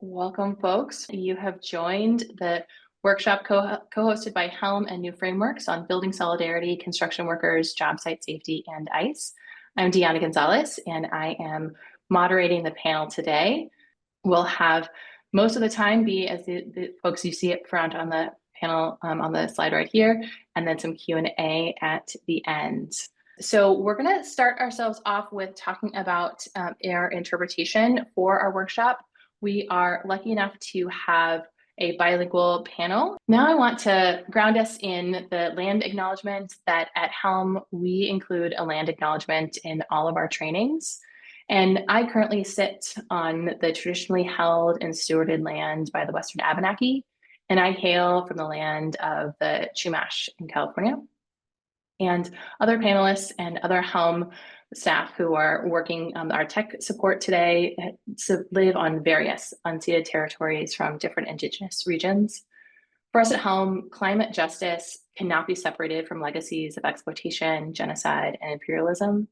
Welcome, folks. You have joined the workshop co-hosted by HELM and New Frameworks on building solidarity, construction workers, job site safety, and ICE. I'm Deanna Gonzalez, and I am moderating the panel today. We'll have most of the time be as the folks you see up front on the panel on the slide right here, and then some Q&A at the end. So we're going to start ourselves off with talking about our interpretation for our workshop. We are lucky enough to have a bilingual panel. Now I want to ground us in the land acknowledgement that at HELM, we include a land acknowledgement in all of our trainings. And I currently sit on the traditionally held and stewarded land by the Western Abenaki, and I hail from the land of the Chumash in California. And other panelists and other HELM staff who are working our tech support today live on various unceded territories from different Indigenous regions. For us at HELM, climate justice cannot be separated from legacies of exploitation, genocide, and imperialism.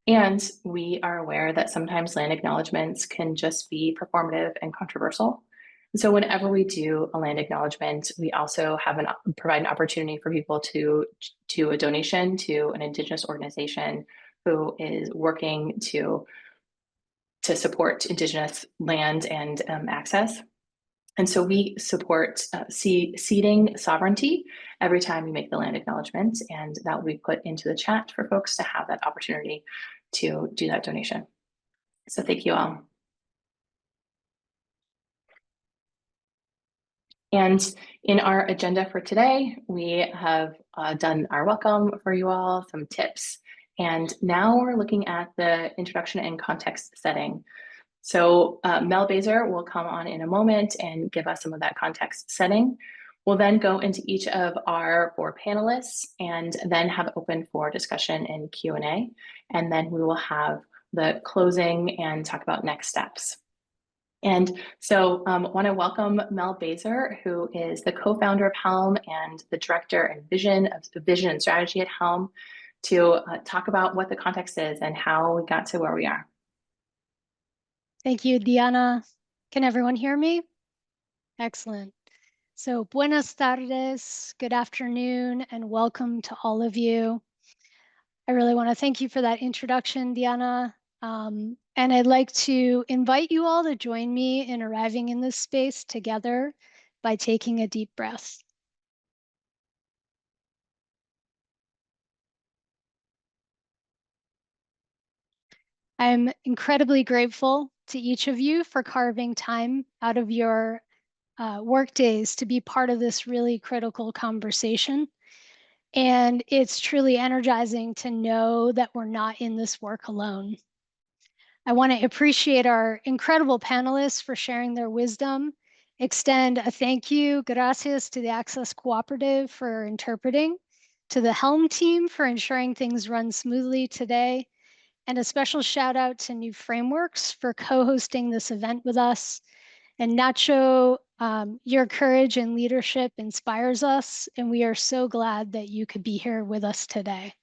And we are aware that sometimes land acknowledgements can just be performative and controversial. So whenever we do a land acknowledgement, we also have provide an opportunity for people to a donation to an Indigenous organization who is working to support Indigenous land and access. And so we support ceding sovereignty every time we make the land acknowledgement, and that will be put into the chat for folks to have that opportunity to do that donation. So thank you all. And in our agenda for today, we have done our welcome for you all, some tips, and now we're looking at the introduction and context setting. So Mel Baser will come on in a moment and give us some of that context setting. We'll then go into each of our 4 panelists and then have open for discussion and Q&A. And then we will have the closing and talk about next steps. And so I want to welcome Mel Baser, who is the co-founder of HELM and the director and vision and strategy at HELM, to talk about what the context is and how we got to where we are. Thank you, Diana. Can everyone hear me? Excellent. So buenas tardes, good afternoon, and welcome to all of you. I really want to thank you for that introduction, Diana. And I'd like to invite you all to join me in arriving in this space together by taking a deep breath. I'm incredibly grateful to each of you for carving time out of your work days to be part of this really critical conversation. And it's truly energizing to know that we're not in this work alone. I want to appreciate our incredible panelists for sharing their wisdom, extend a thank you, gracias, to the Access Cooperative for interpreting, to the HELM team for ensuring things run smoothly today, and a special shout out to New Frameworks for co-hosting this event with us. And Nacho, your courage and leadership inspires us, and we are so glad that you could be here with us today.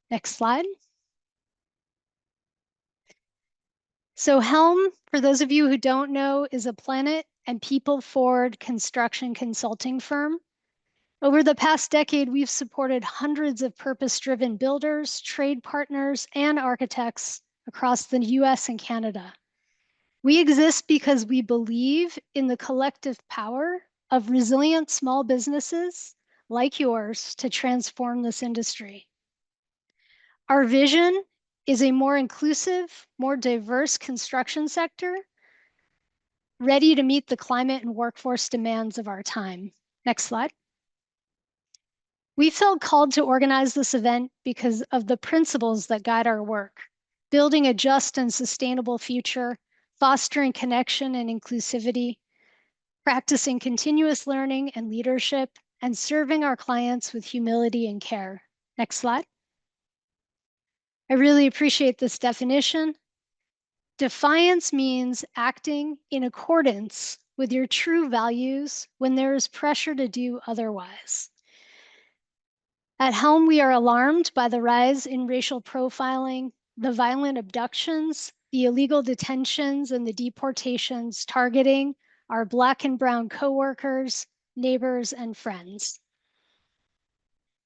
Next slide. So HELM, for those of you who don't know, is a planet and people-forward construction consulting firm. Over the past decade, we've supported hundreds of purpose-driven builders, trade partners, and architects across the US and Canada. We exist because we believe in the collective power of resilient small businesses like yours to transform this industry. Our vision is a more inclusive, more diverse construction sector, ready to meet the climate and workforce demands of our time. Next slide. We felt called to organize this event because of the principles that guide our work: building a just and sustainable future, fostering connection and inclusivity, practicing continuous learning and leadership, and serving our clients with humility and care. Next slide. I really appreciate this definition. Defiance means acting in accordance with your true values when there is pressure to do otherwise. At HELM, we are alarmed by the rise in racial profiling, the violent abductions, the illegal detentions and the deportations targeting our Black and brown coworkers, neighbors, and friends.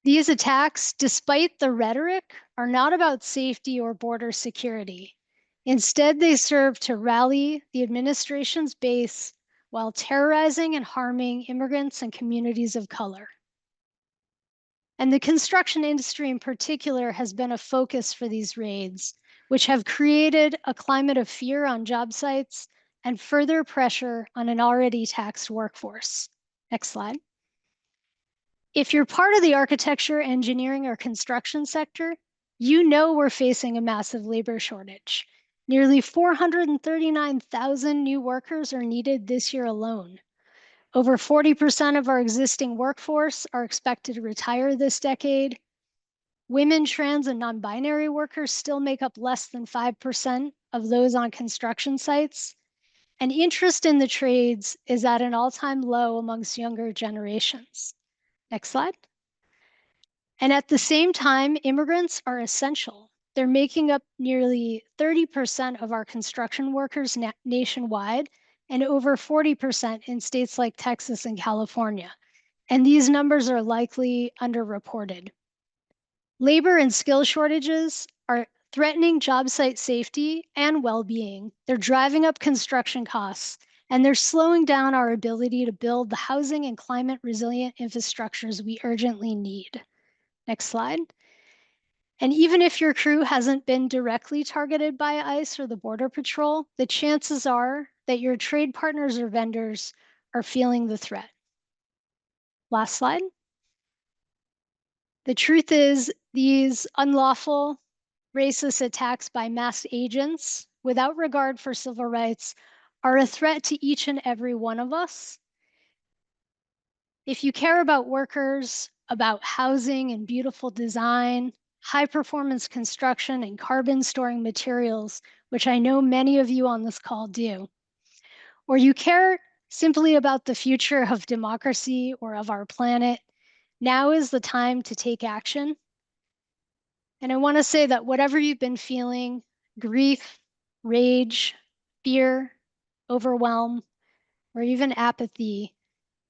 These attacks, despite the rhetoric, are not about safety or border security. Instead, they serve to rally the administration's base while terrorizing and harming immigrants and communities of color. And the construction industry in particular has been a focus for these raids, which have created a climate of fear on job sites and further pressure on an already taxed workforce. Next slide. If you're part of the architecture, engineering, or construction sector, you know we're facing a massive labor shortage. Nearly 439,000 new workers are needed this year alone. Over 40% of our existing workforce are expected to retire this decade. Women, trans, and non-binary workers still make up less than 5% of those on construction sites. And interest in the trades is at an all-time low amongst younger generations. Next slide. And at the same time, immigrants are essential. They're making up nearly 30% of our construction workers nationwide and over 40% in states like Texas and California. And these numbers are likely underreported. Labor and skill shortages are threatening job site safety and well-being. They're driving up construction costs, and they're slowing down our ability to build the housing and climate resilient infrastructures we urgently need. Next slide. And even if your crew hasn't been directly targeted by ICE or the Border Patrol, the chances are that your trade partners or vendors are feeling the threat. Last slide. The truth is, these unlawful racist attacks by masked agents without regard for civil rights are a threat to each and every one of us. If you care about workers, about housing and beautiful design, high performance construction and carbon storing materials, which I know many of you on this call do, or you care simply about the future of democracy or of our planet, now is the time to take action. And I want to say that whatever you've been feeling, grief, rage, fear, overwhelm, or even apathy,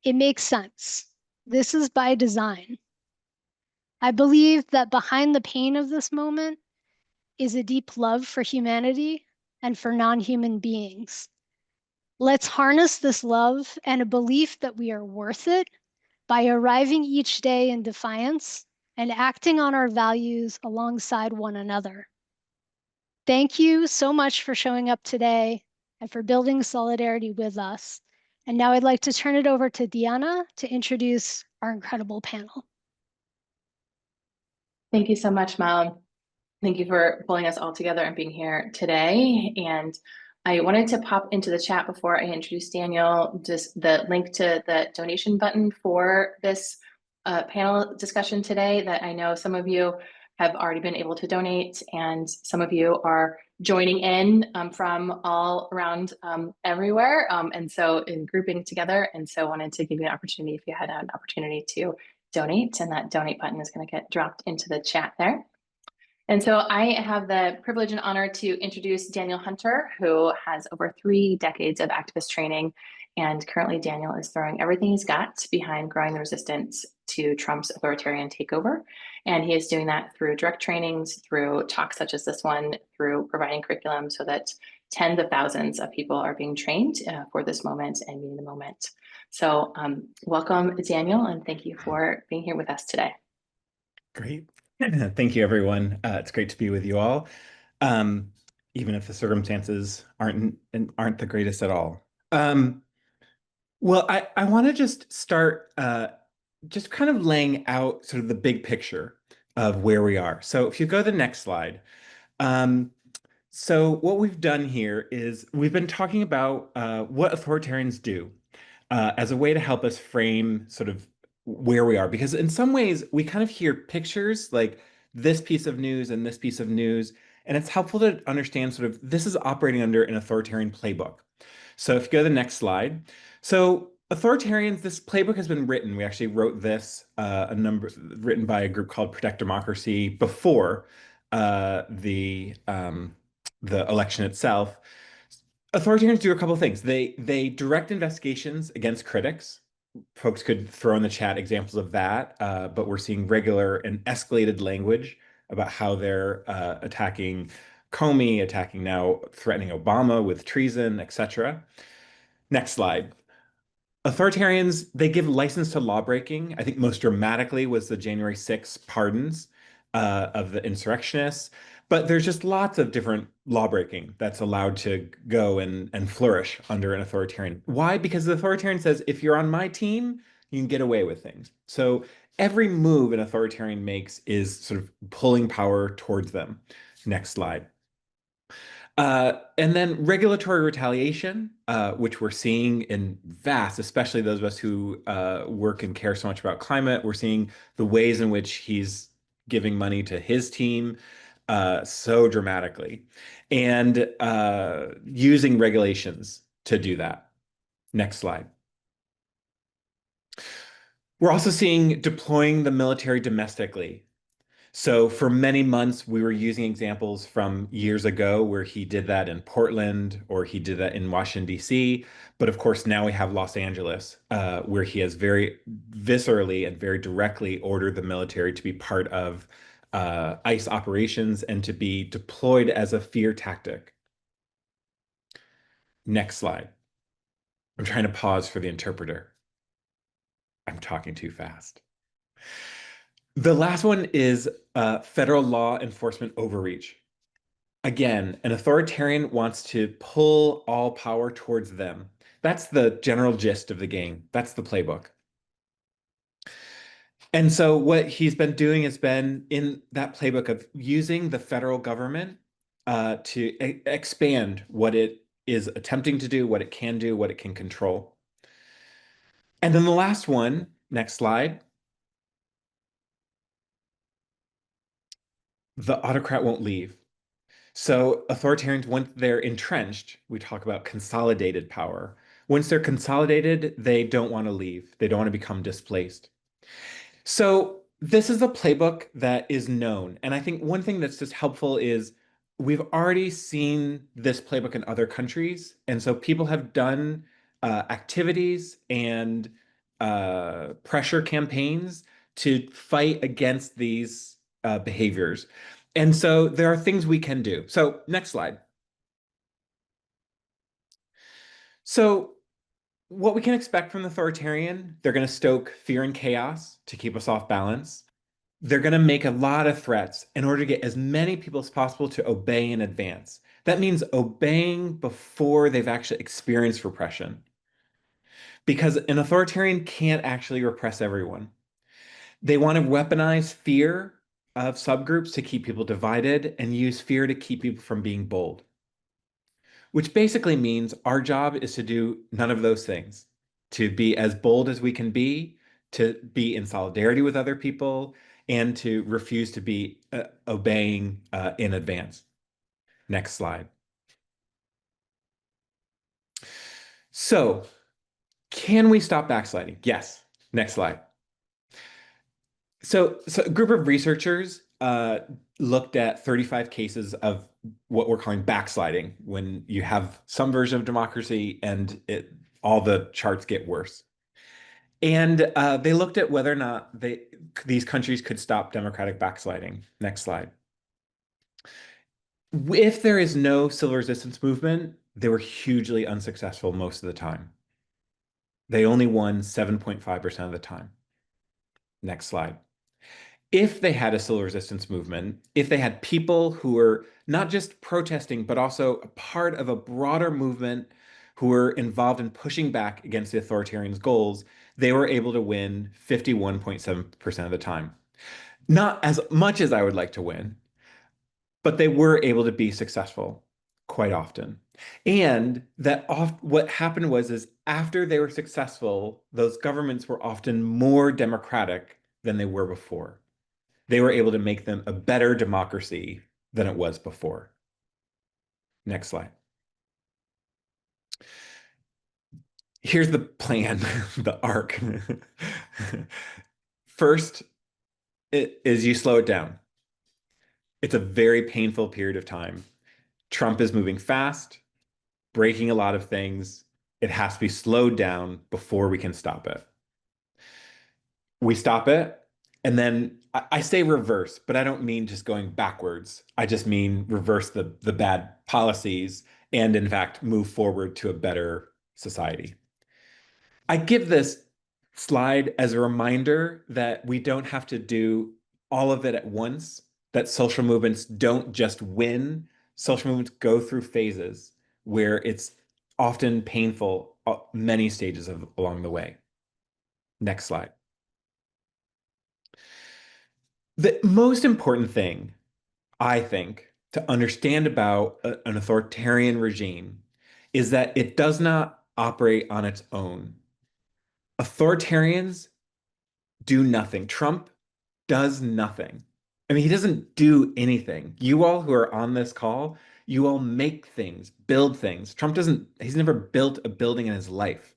it makes sense. This is by design. I believe that behind the pain of this moment is a deep love for humanity and for non-human beings. Let's harness this love and a belief that we are worth it by arriving each day in defiance and acting on our values alongside one another. Thank you so much for showing up today and for building solidarity with us. And now I'd like to turn it over to Diana to introduce our incredible panel. Thank you so much, Mel. Thank you for pulling us all together and being here today. And I wanted to pop into the chat before I introduce Daniel, just the link to the donation button for this panel discussion today that I know some of you have already been able to donate, and some of you are joining in from all around everywhere, and so in grouping together. And so wanted to give you an opportunity if you had an opportunity to donate, and that donate button is going to get dropped into the chat there. And so I have the privilege and honor to introduce Daniel Hunter, who has over 3 decades of activist training. And currently Daniel is throwing everything he's got behind growing the resistance to Trump's authoritarian takeover. And he is doing that through direct trainings, through talks such as this one, through providing curriculum so that tens of thousands of people are being trained for this moment and meeting the moment. So welcome, Daniel, and thank you for being here with us today. Great. Thank you, everyone. It's great to be with you all, even if the circumstances aren't the greatest at all. Well, I want to just start just kind of laying out sort of the big picture of where we are. So if you go to the next slide. So what we've done here is we've been talking about what authoritarians do as a way to help us frame sort of where we are, because in some ways we kind of hear pictures like this piece of news and this piece of news, and it's helpful to understand sort of this is operating under an authoritarian playbook. So if you go to the next slide. So authoritarians, this playbook has been written. We actually wrote this written by a group called Protect Democracy before the the election itself, authoritarians do a couple of things. They direct investigations against critics. Folks could throw in the chat examples of that, but we're seeing regular and escalated language about how they're attacking Comey, attacking now, threatening Obama with treason, etc. Next slide. Authoritarians, they give license to lawbreaking. I think most dramatically was the January 6th pardons of the insurrectionists. But there's just lots of different lawbreaking that's allowed to go and flourish under an authoritarian. Why? Because the authoritarian says, if you're on my team, you can get away with things. So every move an authoritarian makes is sort of pulling power towards them. Next slide. And then regulatory retaliation, which we're seeing in vast, especially those of us who work and care so much about climate. We're seeing the ways in which he's giving money to his team so dramatically, and using regulations to do that. Next slide. We're also seeing deploying the military domestically. So for many months, we were using examples from years ago where he did that in Portland or he did that in Washington, D.C. But of course, now we have Los Angeles, where he has very viscerally and very directly ordered the military to be part of ICE operations and to be deployed as a fear tactic. Next slide. I'm trying to pause for the interpreter. I'm talking too fast. The last one is federal law enforcement overreach. Again, an authoritarian wants to pull all power towards them. That's the general gist of the game. That's the playbook. And so what he's been doing has been in that playbook of using the federal government to expand what it is attempting to do, what it can do, what it can control. And then the last one, next slide. The autocrat won't leave. So authoritarians, once they're entrenched, we talk about consolidated power. Once they're consolidated, they don't want to leave. They don't want to become displaced. So this is a playbook that is known. And I think one thing that's just helpful is we've already seen this playbook in other countries. And so people have done activities and pressure campaigns to fight against these behaviors. And so there are things we can do. So next slide. So what we can expect from the authoritarian, they're going to stoke fear and chaos to keep us off balance. They're going to make a lot of threats in order to get as many people as possible to obey in advance. That means obeying before they've actually experienced repression. Because an authoritarian can't actually repress everyone. They want to weaponize fear of subgroups to keep people divided and use fear to keep people from being bold. Which basically means our job is to do none of those things, to be as bold as we can be, to be in solidarity with other people, and to refuse to be obeying in advance. Next slide. So, can we stop backsliding? Yes. Next slide. So a group of researchers looked at 35 cases of what we're calling backsliding, when you have some version of democracy and all the charts get worse. And they looked at whether or not these countries could stop democratic backsliding. Next slide. If there is no civil resistance movement, they were hugely unsuccessful most of the time. They only won 7.5% of the time. Next slide. If they had a civil resistance movement, if they had people who were not just protesting, but also a part of a broader movement who were involved in pushing back against the authoritarians' goals, they were able to win 51.7% of the time. Not as much as I would like to win, but they were able to be successful quite often. And what happened is after they were successful, those governments were often more democratic than they were before. They were able to make them a better democracy than it was before. Next slide. Here's the plan, the arc. First, you slow it down. It's a very painful period of time. Trump is moving fast, breaking a lot of things. It has to be slowed down before we can stop it. We stop it, and then I say reverse, but I don't mean just going backwards. I just mean reverse the bad policies and, in fact, move forward to a better society. I give this slide as a reminder that we don't have to do all of it at once, that social movements don't just win. Social movements go through phases where it's often painful, many stages along the way. Next slide. The most important thing, I think, to understand about an authoritarian regime is that it does not operate on its own. Authoritarians do nothing. Trump does nothing. I mean, he doesn't do anything. You all who are on this call, you all make things, build things. Trump doesn't, he's never built a building in his life.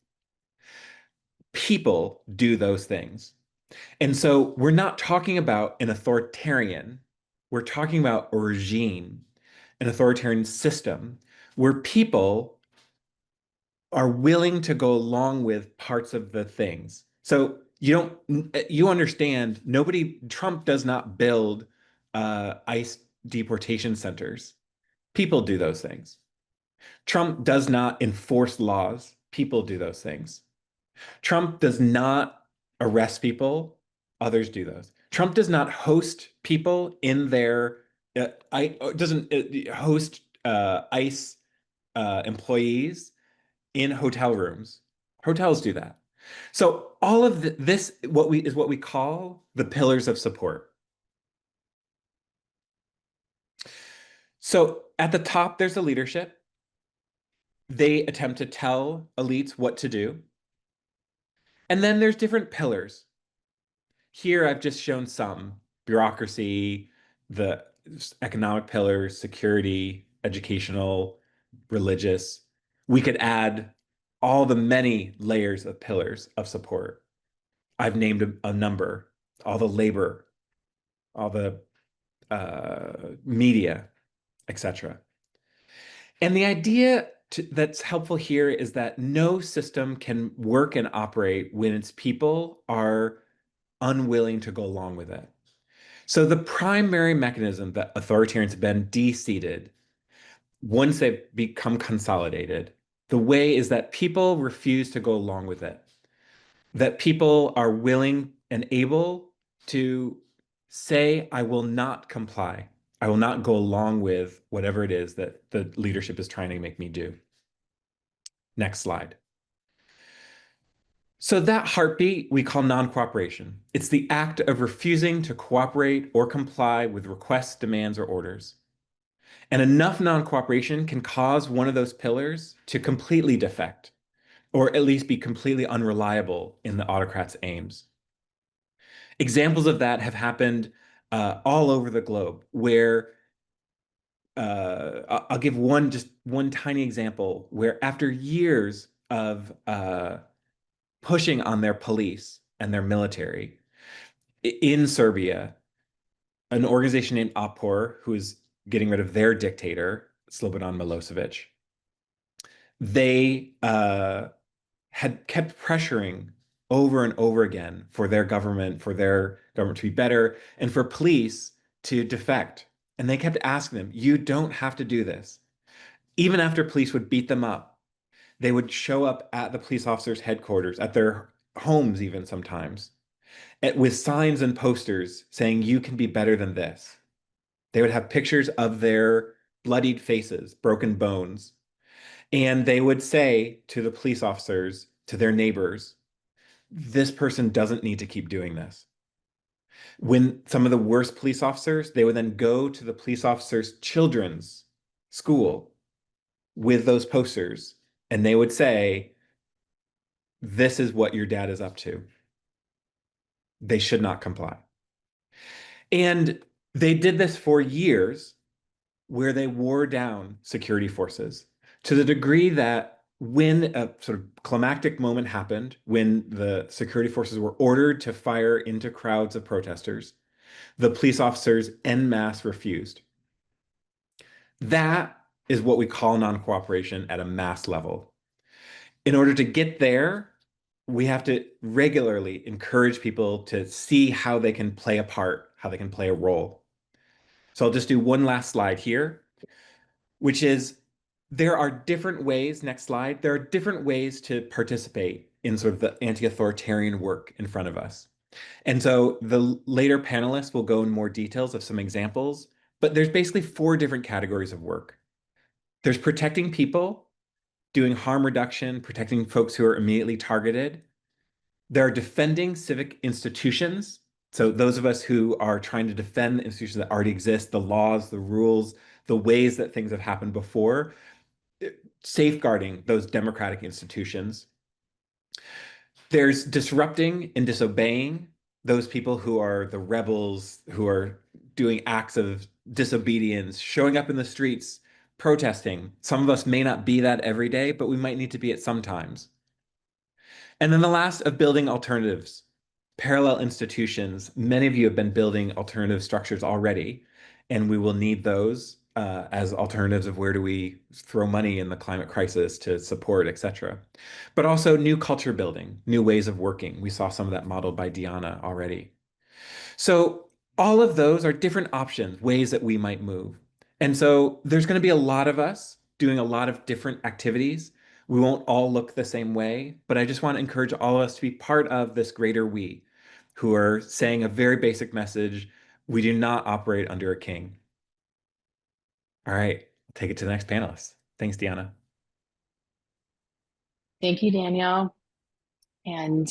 People do those things. And so we're not talking about an authoritarian. We're talking about a regime, an authoritarian system where people are willing to go along with parts of the things. So you understand, Trump does not build ICE deportation centers. People do those things. Trump does not enforce laws. People do those things. Trump does not arrest people. Others do those. Trump does not host people in their, doesn't host ICE employees in hotel rooms. Hotels do that. So all of this, what we call the pillars of support. So at the top, there's the leadership. They attempt to tell elites what to do. And then there's different pillars. Here, I've just shown some: bureaucracy, the economic pillars, security, educational, religious. We could add all the many layers of pillars of support. I've named a number: all the labor, all the media, etc. And the idea that's helpful here is that no system can work and operate when its people are unwilling to go along with it. So the primary mechanism that authoritarians have been de-seated, once they've become consolidated, the way is that people refuse to go along with it. That people are willing and able to say, I will not comply. I will not go along with whatever it is that the leadership is trying to make me do. Next slide. So that heartbeat we call non-cooperation. It's the act of refusing to cooperate or comply with requests, demands, or orders. And enough non-cooperation can cause one of those pillars to completely defect, or at least be completely unreliable in the autocrat's aims. Examples of that have happened all over the globe, where I'll give just one tiny example where after years of pushing on their police and their military in Serbia, an organization named Opor, who is getting rid of their dictator, Slobodan Milosevic, they had kept pressuring over and over again for their government to be better and for police to defect. And they kept asking them, you don't have to do this. Even after police would beat them up, they would show up at the police officers' headquarters, at their homes even sometimes, with signs and posters saying, you can be better than this. They would have pictures of their bloodied faces, broken bones. And they would say to the police officers, to their neighbors, this person doesn't need to keep doing this. When some of the worst police officers, they would then go to the police officers' children's school with those posters, and they would say, this is what your dad is up to. They should not comply. And they did this for years, where they wore down security forces to the degree that when a sort of climactic moment happened, when the security forces were ordered to fire into crowds of protesters, the police officers en masse refused. That is what we call non-cooperation at a mass level. In order to get there, we have to regularly encourage people to see how they can play a part, how they can play a role. So I'll just do one last slide here, which is there are different ways, next slide, there are different ways to participate in sort of the anti-authoritarian work in front of us. And so the later panelists will go in more details of some examples, but there's basically 4 different categories of work. There's protecting people, doing harm reduction, protecting folks who are immediately targeted. There are defending civic institutions. So those of us who are trying to defend the institutions that already exist, the laws, the rules, the ways that things have happened before, safeguarding those democratic institutions. There's disrupting and disobeying, those people who are the rebels, who are doing acts of disobedience, showing up in the streets, protesting. Some of us may not be that every day, but we might need to be it sometimes. And then the last of building alternatives, parallel institutions. Many of you have been building alternative structures already, and we will need those as alternatives of where do we throw money in the climate crisis to support, et cetera. But also new culture building, new ways of working. We saw some of that modeled by Diana already. So all of those are different options, ways that we might move. And so there's going to be a lot of us doing a lot of different activities. We won't all look the same way, but I just want to encourage all of us to be part of this greater we, who are saying a very basic message. We do not operate under a king. All right, I'll take it to the next panelist. Thanks, Diana. Thank you, Danielle. And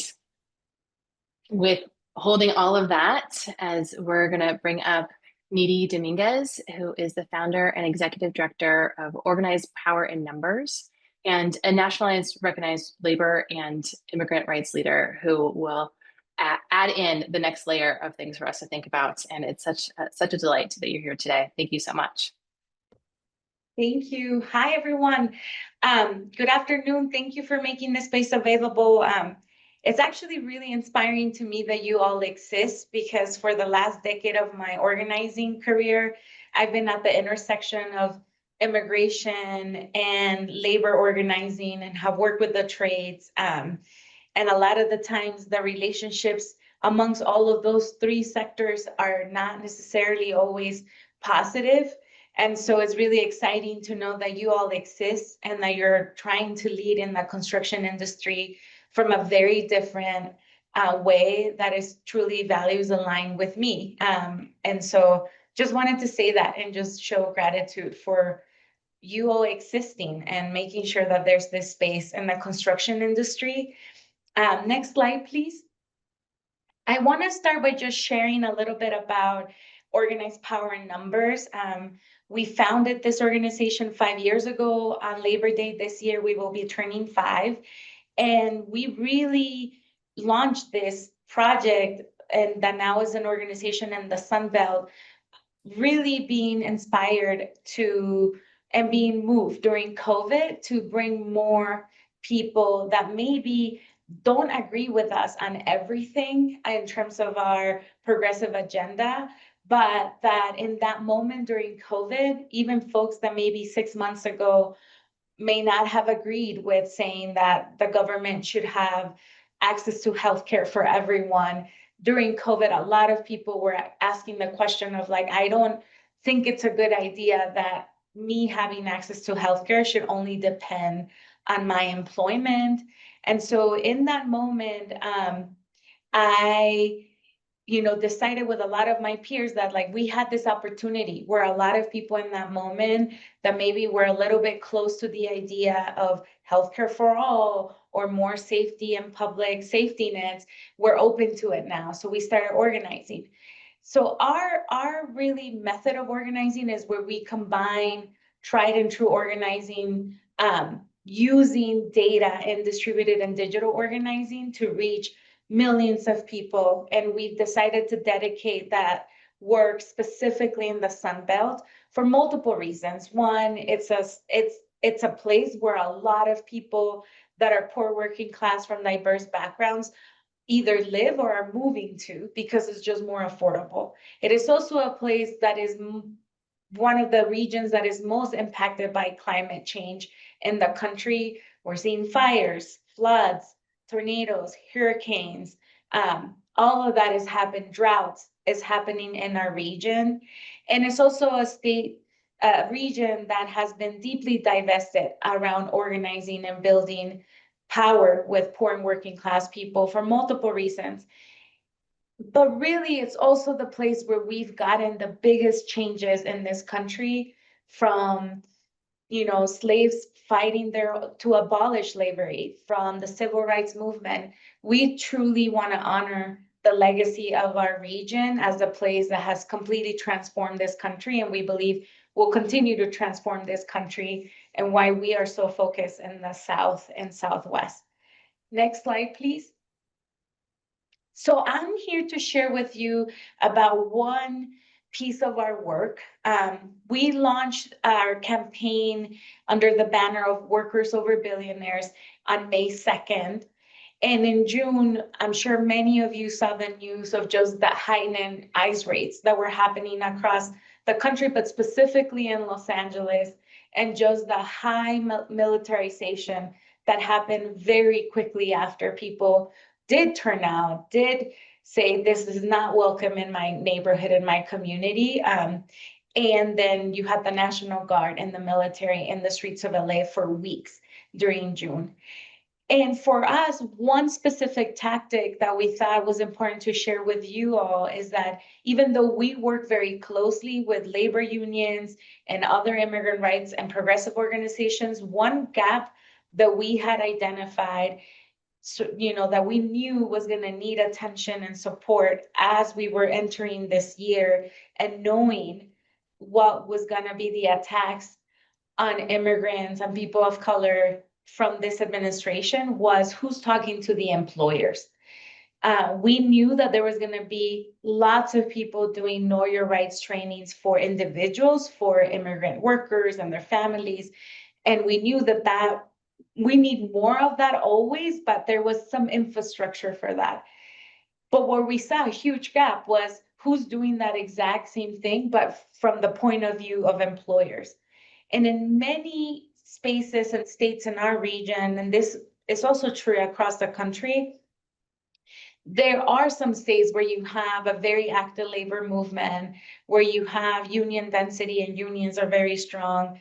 with holding all of that, as we're going to bring up Nidhi Dominguez, who is the founder and executive director of Organized Power in Numbers, and a nationalized recognized labor and immigrant rights leader who will add in the next layer of things for us to think about. And it's such a delight that you're here today. Thank you so much. Thank you. Hi, everyone. Good afternoon. Thank you for making this space available. It's actually really inspiring to me that you all exist, because for the last decade of my organizing career, I've been at the intersection of immigration and labor organizing and have worked with the trades. And a lot of the times the relationships amongst all of those 3 sectors are not necessarily always positive. And so it's really exciting to know that you all exist and that you're trying to lead in the construction industry from a very different way that is truly values aligned with me. And so just wanted to say that and just show gratitude for you all existing and making sure that there's this space in the construction industry. Next slide, please. I want to start by just sharing a little bit about Organized Power in Numbers. We founded this organization 5 years ago. On Labor Day this year, we will be turning 5. And we really launched this project, and that now is an organization in the Sun Belt, really being inspired to and being moved during COVID to bring more people that maybe don't agree with us on everything in terms of our progressive agenda, but that in that moment during COVID, even folks that maybe 6 months ago may not have agreed with saying that the government should have access to healthcare for everyone. During COVID, a lot of people were asking the question of like, I don't think it's a good idea that me having access to healthcare should only depend on my employment. And so in that moment, I decided with a lot of my peers that like we had this opportunity where a lot of people in that moment that maybe were a little bit close to the idea of healthcare for all or more safety and public safety nets were open to it now. So we started organizing. So our really method of organizing is where we combine tried and true organizing using data and distributed and digital organizing to reach millions of people. And we've decided to dedicate that work specifically in the Sun Belt for multiple reasons. One, it's a place where a lot of people that are poor working class from diverse backgrounds either live or are moving to because it's just more affordable. It is also a place that is one of the regions that is most impacted by climate change in the country. We're seeing fires, floods, tornadoes, hurricanes. All of that is happening, droughts is happening in our region. And it's also a region that has been deeply divested around organizing and building power with poor and working class people for multiple reasons. But really, it's also the place where we've gotten the biggest changes in this country, from, slaves fighting to abolish slavery, from the civil rights movement. We truly want to honor the legacy of our region as a place that has completely transformed this country, and we believe will continue to transform this country, and why we are so focused in the South and Southwest. Next slide, please. So I'm here to share with you about one piece of our work. We launched our campaign under the banner of Workers Over Billionaires on May 2nd. And in June, I'm sure many of you saw the news of just the heightened ICE raids that were happening across the country, but specifically in Los Angeles, and just the high militarization that happened very quickly after people did turn out, did say, this is not welcome in my neighborhood, in my community. And then you had the National Guard and the military in the streets of LA for weeks during June. And for us, one specific tactic that we thought was important to share with you all is that even though we work very closely with labor unions and other immigrant rights and progressive organizations, one gap that we had identified, so, that we knew was going to need attention and support as we were entering this year, and knowing what was going to be the attacks on immigrants and people of color from this administration, was who's talking to the employers. We knew that there was going to be lots of people doing know your rights trainings for individuals, for immigrant workers and their families. And we knew that we need more of that always, but there was some infrastructure for that. But where we saw a huge gap was who's doing that exact same thing, but from the point of view of employers. And in many spaces and states in our region, and this is also true across the country, there are some states where you have a very active labor movement, where you have union density and unions are very strong.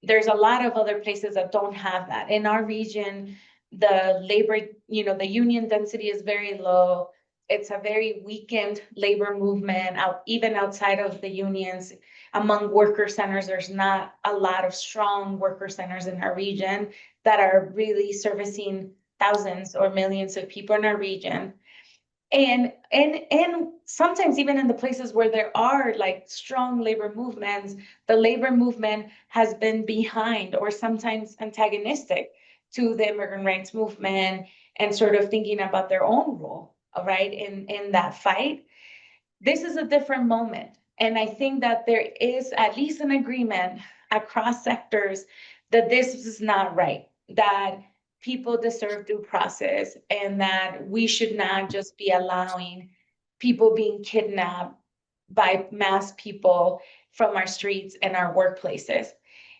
There's a lot of other places that don't have that. In our region, the labor, the union density is very low. It's a very weakened labor movement, even outside of the unions. Among worker centers, there's not a lot of strong worker centers in our region that are really servicing thousands or millions of people in our region. And sometimes even in the places where there are like strong labor movements, the labor movement has been behind or sometimes antagonistic to the immigrant rights movement, and sort of thinking about their own role, right, in that fight. This is a different moment. And I think that there is at least an agreement across sectors that this is not right, that people deserve due process, and that we should not just be allowing people being kidnapped by mass people from our streets and our workplaces.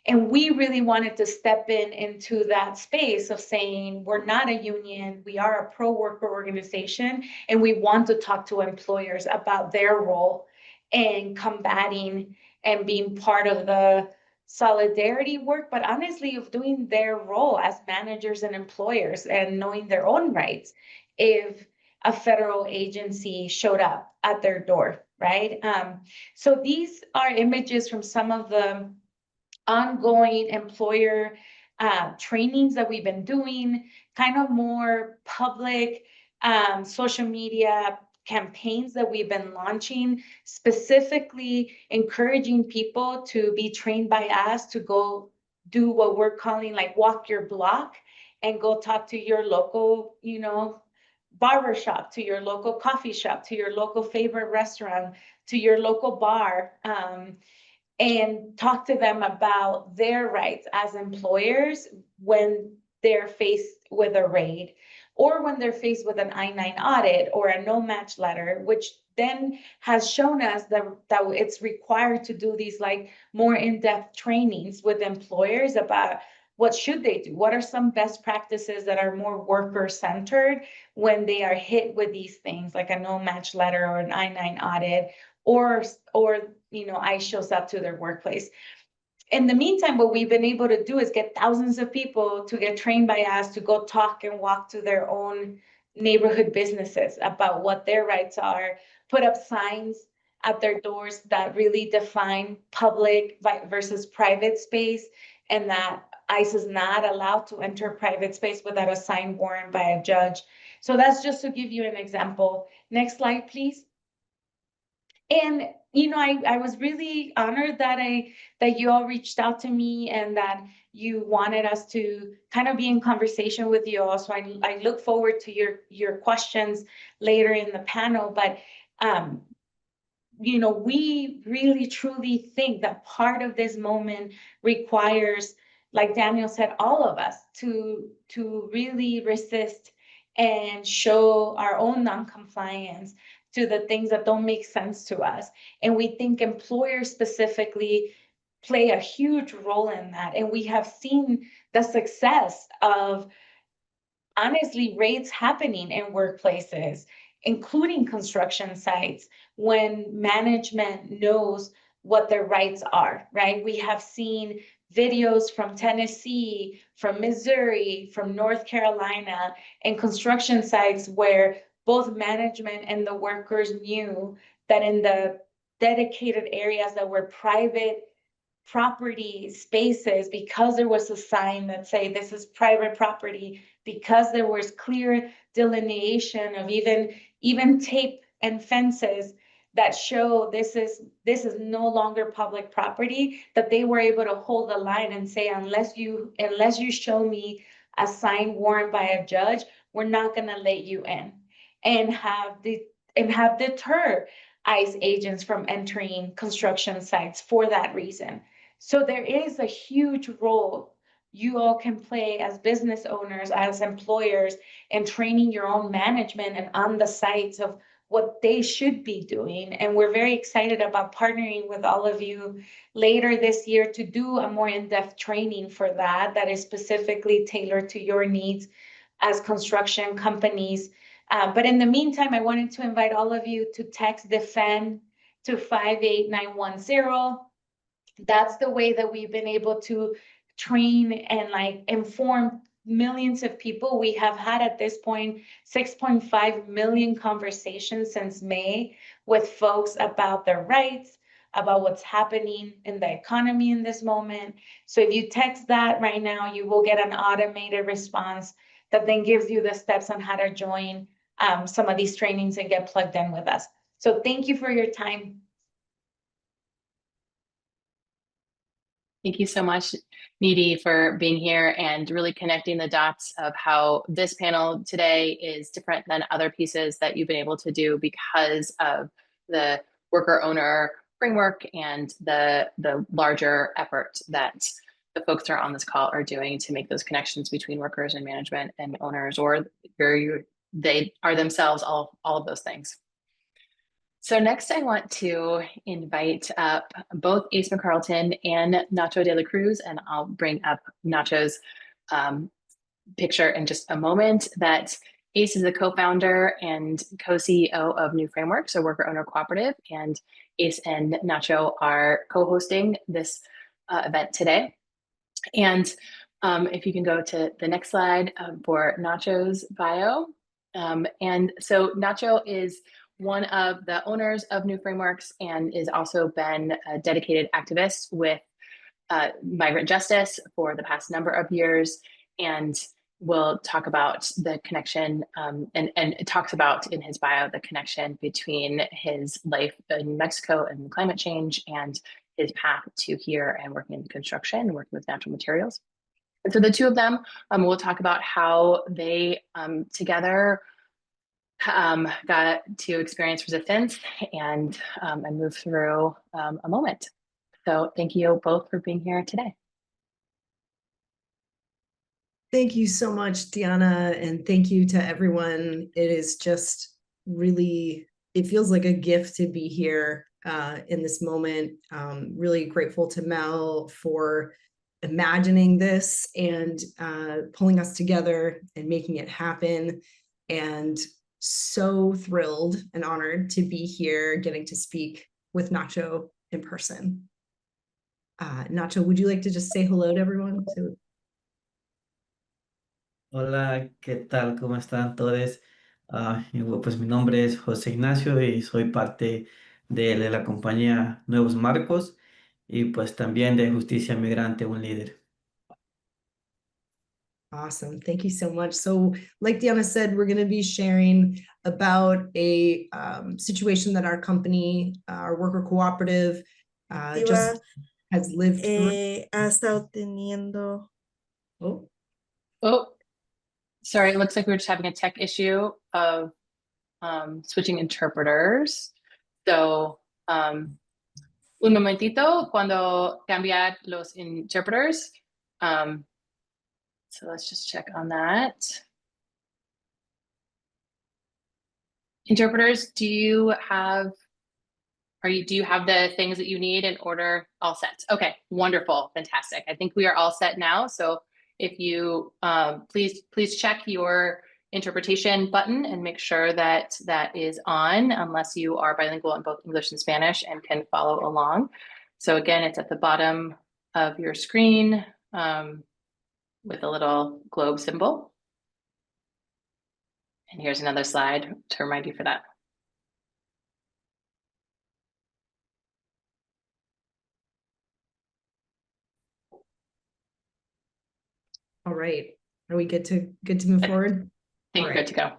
And we really wanted to step into that space of saying, we're not a union, we are a pro-worker organization, and we want to talk to employers about their role in combating and being part of the solidarity work, but honestly of doing their role as managers and employers and knowing their own rights if a federal agency showed up at their door, right? So these are images from some of the ongoing employer trainings that we've been doing, kind of more public social media campaigns that we've been launching, specifically encouraging people to be trained by us to go do what we're calling like walk your block, and go talk to your local, barber shop, to your local coffee shop, to your local favorite restaurant, to your local bar, and talk to them about their rights as employers when they're faced with a raid, or when they're faced with an I-9 audit or a no match letter, which then has shown us that it's required to do these like more in-depth trainings with employers about what should they do? What are some best practices that are more worker-centered when they are hit with these things like a no match letter or an I-9 audit, or ICE shows up to their workplace. In the meantime, what we've been able to do is get thousands of people to get trained by us to go talk and walk to their own neighborhood businesses about what their rights are, put up signs at their doors that really define public versus private space, and that ICE is not allowed to enter private space without a signed warrant by a judge. So that's just to give you an example. Next slide, please. And I was really honored that you all reached out to me and that you wanted us to kind of be in conversation with you all. So I look forward to your questions later in the panel. But we really truly think that part of this moment requires, like Daniel said, all of us to really resist and show our own non-compliance to the things that don't make sense to us. And we think employers specifically play a huge role in that. And we have seen the success of, honestly, raids happening in workplaces, including construction sites, when management knows what their rights are, right? We have seen videos from Tennessee, from Missouri, from North Carolina, and construction sites where both management and the workers knew that in the dedicated areas that were private property spaces, because there was a sign that say this is private property, because there was clear delineation of even tape and fences that show this is no longer public property, that they were able to hold the line and say, unless you show me a signed warrant by a judge, we're not going to let you in, and have deter ICE agents from entering construction sites for that reason. So there is a huge role you all can play as business owners, as employers, in training your own management and on the sites of what they should be doing. And we're very excited about partnering with all of you later this year to do a more in-depth training for that is specifically tailored to your needs as construction companies. But in the meantime, I wanted to invite all of you to text DEFEND to 58910. That's the way that we've been able to train and inform millions of people. We have had at this point 6.5 million conversations since May with folks about their rights, about what's happening in the economy in this moment. So if you text that right now, you will get an automated response that then gives you the steps on how to join some of these trainings and get plugged in with us. So thank you for your time. Thank you so much, Needy, for being here and really connecting the dots of how this panel today is different than other pieces that you've been able to do because of the worker owner framework and the larger effort that the folks that are on this call are doing to make those connections between workers and management and owners, or they are themselves all of those things. So next I want to invite up both Ace McCarlton and Nacho de la Cruz, and I'll bring up Nacho's picture in just a moment. That Ace is the co-founder and co-CEO of New Frameworks, a worker owner cooperative, and Ace and Nacho are co-hosting this event today. And if you can go to the next slide for Nacho's bio. And so Nacho is one of the owners of New Frameworks and is also been a dedicated activist with migrant justice for the past number of years, and will talk about the connection and it talks about in his bio the connection between his life in Mexico and climate change and his path to here and working in construction and working with natural materials. And so the two of them will talk about how they together got to experience resistance and move through a moment. So thank you both for being here today. Thank you so much, Diana, and thank you to everyone. It is just really, it feels like a gift to be here in this moment. Really grateful to Mel for imagining this and pulling us together and making it happen. And so thrilled and honored to be here getting to speak with Nacho in person. Nacho, would you like to just say hello to everyone? Hola, ¿qué tal? ¿Cómo están todos? Pues mi nombre es José Ignacio y soy parte de la compañía Nuevos Marcos y pues también de Justicia Migrante, un líder. Awesome. Thank you so much. So like Diana said, we're going to be sharing about a situation that our company, our worker cooperative, just has lived through. Ha estado teniendo. Oh, sorry, it looks like we're just having a tech issue of switching interpreters. So, un momentito cuando cambiar los interpreters. So let's just check on that. Interpreters, do you have the things that you need in order? All set. Okay, wonderful, fantastic. I think we are all set now. So if you please check your interpretation button and make sure that that is on, unless you are bilingual in both English and Spanish and can follow along. So again, it's at the bottom of your screen with a little globe symbol. And here's another slide to remind you for that. All right. Are we good to move forward? I think we're good to go.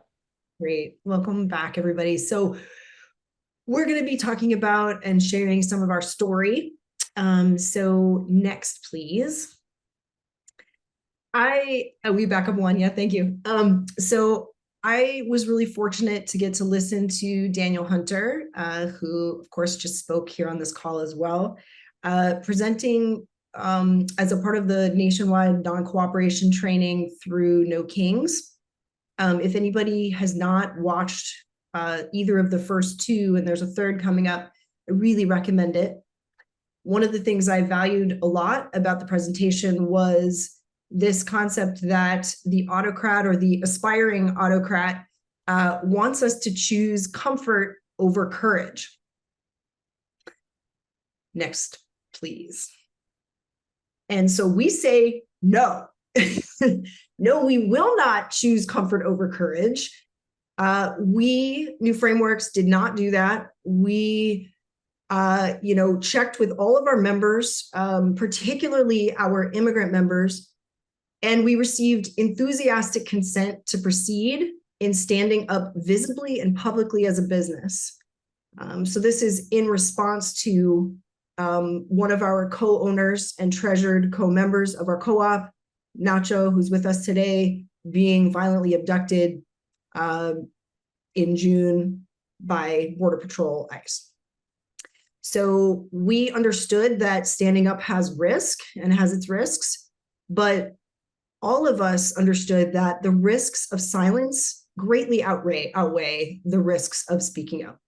Great. Welcome back, everybody. So we're going to be talking about and sharing some of our story. So next, please. We back up one. Yeah, thank you. So I was really fortunate to get to listen to Daniel Hunter, who of course just spoke here on this call as well, presenting as a part of the nationwide non-cooperation training through No Kings. If anybody has not watched either of the first two, and there's a third coming up, I really recommend it. One of the things I valued a lot about the presentation was this concept that the autocrat or the aspiring autocrat wants us to choose comfort over courage. Next, please. And so we say no. No, we will not choose comfort over courage. We, New Frameworks, did not do that. We checked with all of our members, particularly our immigrant members, and we received enthusiastic consent to proceed in standing up visibly and publicly as a business. So this is in response to one of our co-owners and treasured co-members of our co-op, Nacho, who's with us today, being violently abducted in June by Border Patrol ICE. So we understood that standing up has risk and has its risks, but all of us understood that the risks of silence greatly outweigh the risks of speaking up.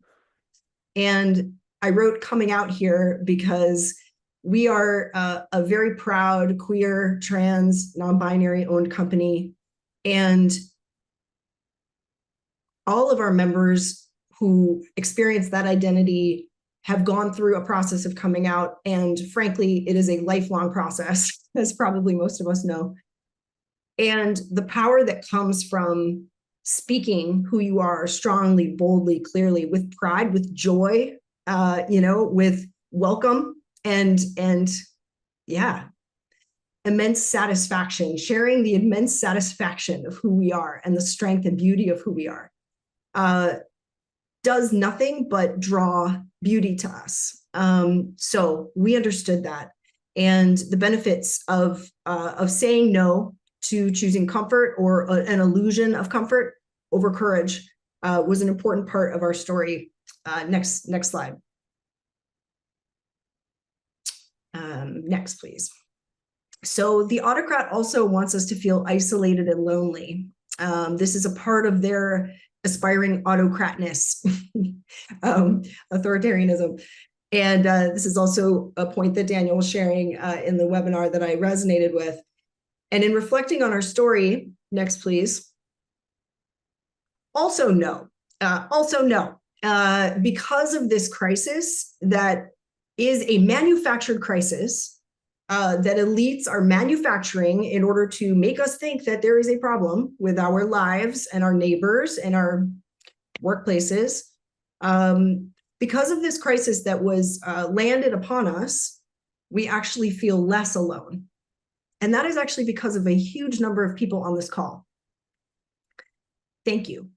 And I wrote coming out here because we are a very proud queer, trans, non-binary owned company. And all of our members who experience that identity have gone through a process of coming out. And frankly, it is a lifelong process, as probably most of us know. And the power that comes from speaking who you are strongly, boldly, clearly, with pride, with joy, with welcome and yeah, immense satisfaction, sharing the immense satisfaction of who we are and the strength and beauty of who we are, does nothing but draw beauty to us. So we understood that, and the benefits of saying no to choosing comfort or an illusion of comfort over courage was an important part of our story. Next slide. Next, please. So the autocrat also wants us to feel isolated and lonely. This is a part of their aspiring autocratness, authoritarianism. And this is also a point that Daniel was sharing in the webinar that I resonated with. And in reflecting on our story, next please. Also no, because of this crisis that is a manufactured crisis, that elites are manufacturing in order to make us think that there is a problem with our lives and our neighbors and our workplaces. Because of this crisis that was landed upon us, we actually feel less alone. And that is actually because of a huge number of people on this call. Thank you.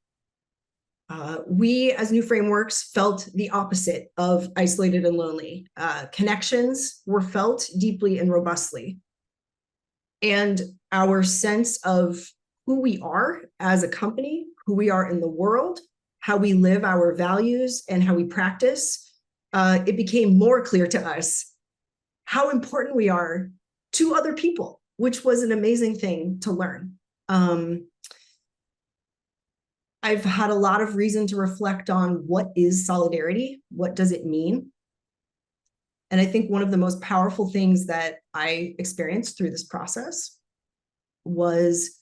We, as New Frameworks, felt the opposite of isolated and lonely. Connections were felt deeply and robustly. And our sense of who we are as a company, who we are in the world, how we live our values, and how we practice, it became more clear to us how important we are to other people, which was an amazing thing to learn. I've had a lot of reason to reflect on what is solidarity, what does it mean? And I think one of the most powerful things that I experienced through this process was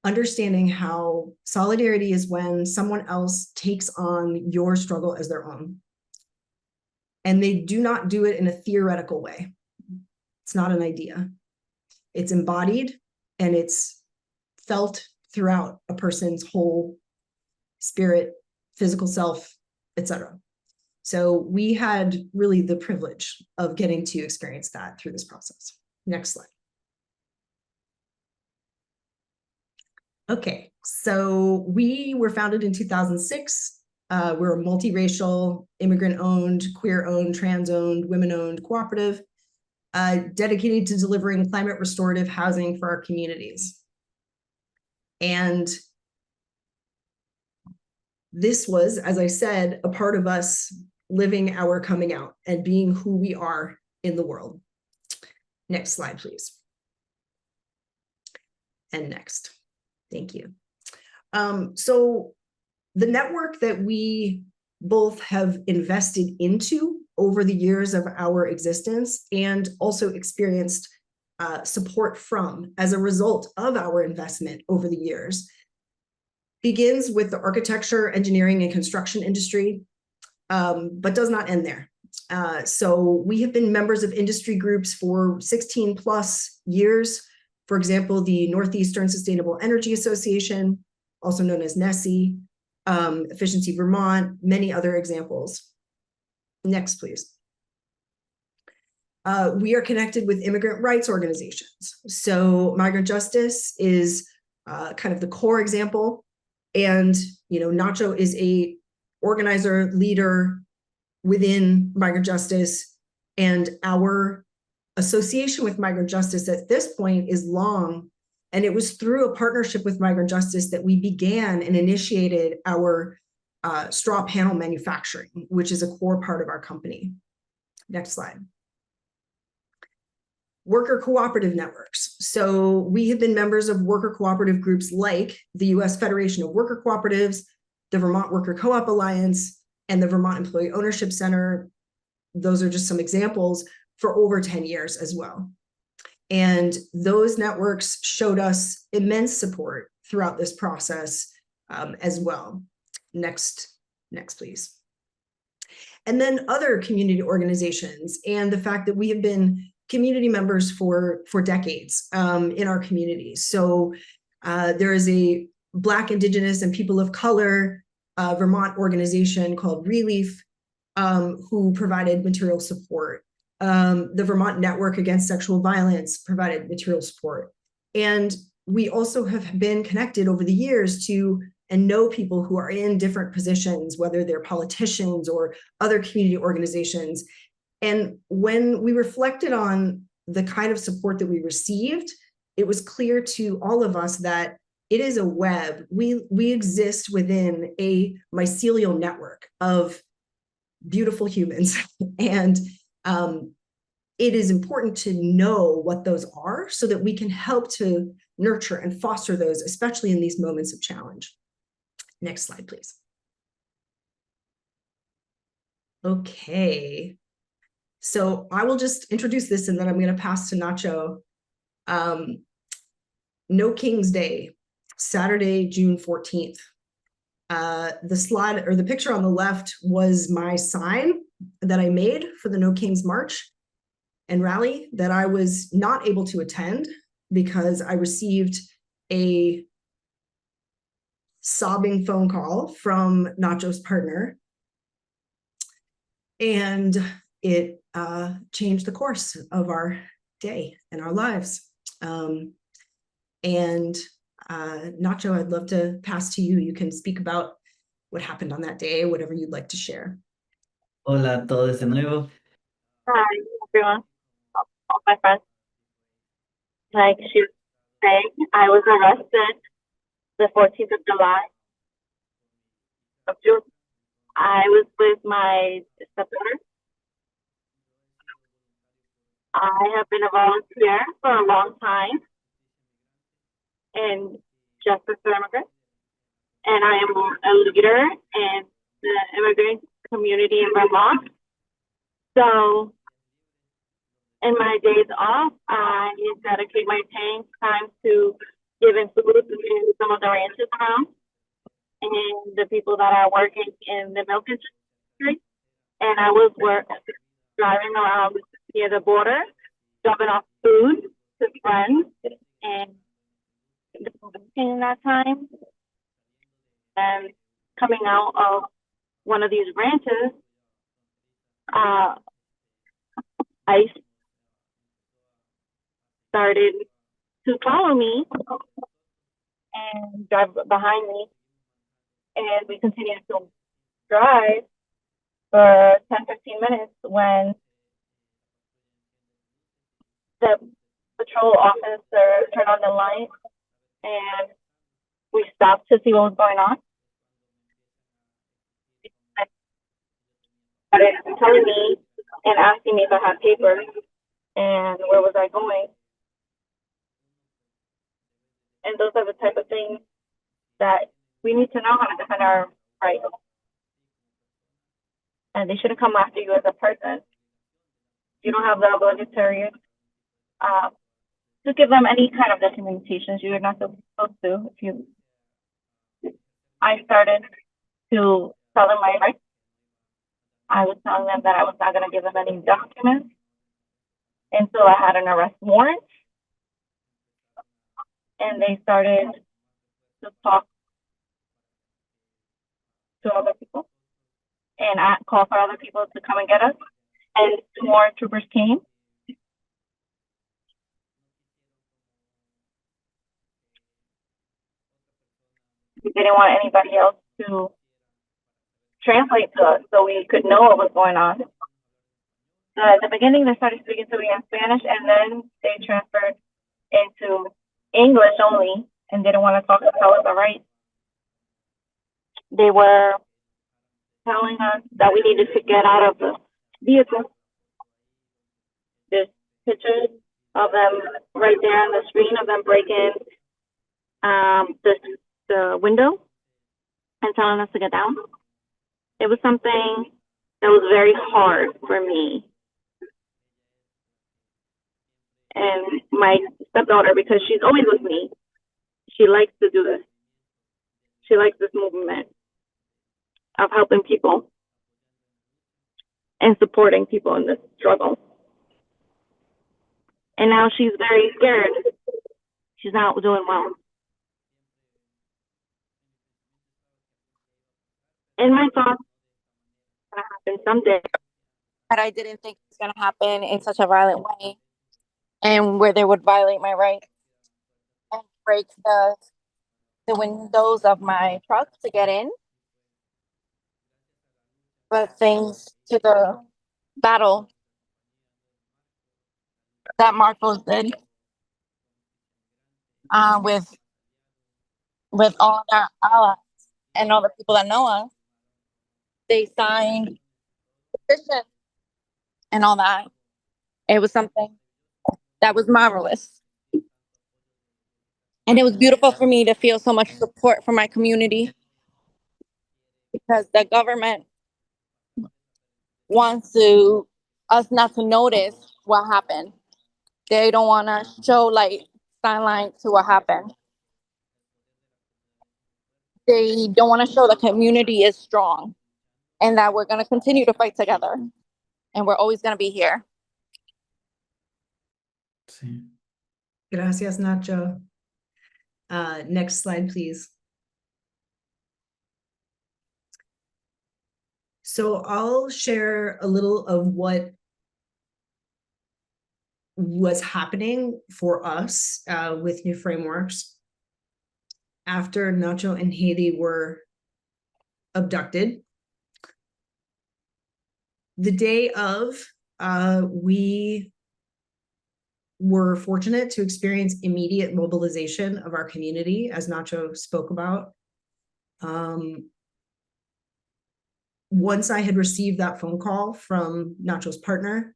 understanding how solidarity is when someone else takes on your struggle as their own. And they do not do it in a theoretical way. It's not an idea. It's embodied and it's felt throughout a person's whole spirit, physical self, etc. So we had really the privilege of getting to experience that through this process. Next slide. Okay, so we were founded in 2006. We're a multiracial, immigrant-owned, queer-owned, trans-owned, women-owned cooperative dedicated to delivering climate restorative housing for our communities. And this was, as I said, a part of us living our coming out and being who we are in the world. Next slide, please. And next. Thank you. So the network that we both have invested into over the years of our existence and also experienced support from as a result of our investment over the years begins with the architecture, engineering, and construction industry, but does not end there. So we have been members of industry groups for 16 plus years. For example, the Northeastern Sustainable Energy Association, also known as NESI, Efficiency Vermont, many other examples. Next, please. We are connected with immigrant rights organizations. So migrant justice is kind of the core example. And, Nacho is a organizer, leader within migrant justice. And our association with migrant justice at this point is long. And it was through a partnership with migrant justice that we began and initiated our straw panel manufacturing, which is a core part of our company. Next slide. Worker cooperative networks. So we have been members of worker cooperative groups like the U.S. Federation of Worker Cooperatives, the Vermont Worker Co-op Alliance, and the Vermont Employee Ownership Center. Those are just some examples for over 10 years as well. And those networks showed us immense support throughout this process as well. Next, please. And then other community organizations and the fact that we have been community members for decades in our communities. So there is a Black, Indigenous, and People of Color Vermont organization called Relief who provided material support. The Vermont Network Against Sexual Violence provided material support. And we also have been connected over the years to and know people who are in different positions, whether they're politicians or other community organizations. And when we reflected on the kind of support that we received, it was clear to all of us that it is a web. We exist within a mycelial network of beautiful humans. And it is important to know what those are so that we can help to nurture and foster those, especially in these moments of challenge. Next slide, please. Okay. So I will just introduce this and then I'm going to pass to Nacho. No King's Day, Saturday, June 14th. The slide or the picture on the left was my sign that I made for the No Kings March and rally that I was not able to attend because I received a sobbing phone call from Nacho's partner. And it changed the course of our day and our lives. Nacho, I'd love to pass to you. You can speak about what happened on that day, whatever you'd like to share. Hola a todos de nuevo. Hi, everyone. All my friends. Like she was saying, I was arrested the 14th of July of June. I was with my stepdaughter. I have been a volunteer for a long time in justice for immigrants, and I am a leader in the immigrant community in Vermont. So in my days off, I dedicate my time to giving food in some of the ranches around and the people that are working in the milk industry. And I was driving around near the border, dropping off food to friends and in that time. And coming out of one of these ranches, ICE started to follow me and drive behind me. And we continued to drive for 10, 15 minutes when the patrol officer turned on the light and we stopped to see what was going on. They started telling me and asking me if I had papers and where was I going. And those are the type of things that we need to know how to defend our rights. And they shouldn't come after you as a person. You don't have the obligatory to give them any kind of documentations. You're not supposed to. I started to tell them my rights. I was telling them that I was not going to give them any documents until I had an arrest warrant. And they started to talk to other people and call for other people to come and get us. And 2 more troopers came. We didn't want anybody else to translate to us so we could know what was going on. So at the beginning, they started speaking to me in Spanish, and then they transferred into English only and didn't want to tell us our rights. They were telling us that we needed to get out of the vehicle. There's pictures of them right there on the screen of them breaking the window and telling us to get down. It was something that was very hard for me and my stepdaughter, because she's always with me. She likes to do this. She likes this movement of helping people and supporting people in this struggle. And now she's very scared. She's not doing well. In my thoughts, it's going to happen someday. But I didn't think it's going to happen in such a violent way and where they would violate my rights and break the windows of my truck to get in. But thanks to the battle that Marcos did with all our allies and all the people that know us, they signed petitions and all that. It was something that was marvelous. And it was beautiful for me to feel so much support from my community, because the government wants us not to notice what happened. They don't want to show like timeline to what happened. They don't want to show the community is strong and that we're going to continue to fight together and we're always going to be here. Sí. Gracias, Nacho. Next slide, please. So I'll share a little of what was happening for us with New Frameworks after Nacho and Haiti were abducted. The day of, we were fortunate to experience immediate mobilization of our community, as Nacho spoke about. Once I had received that phone call from Nacho's partner,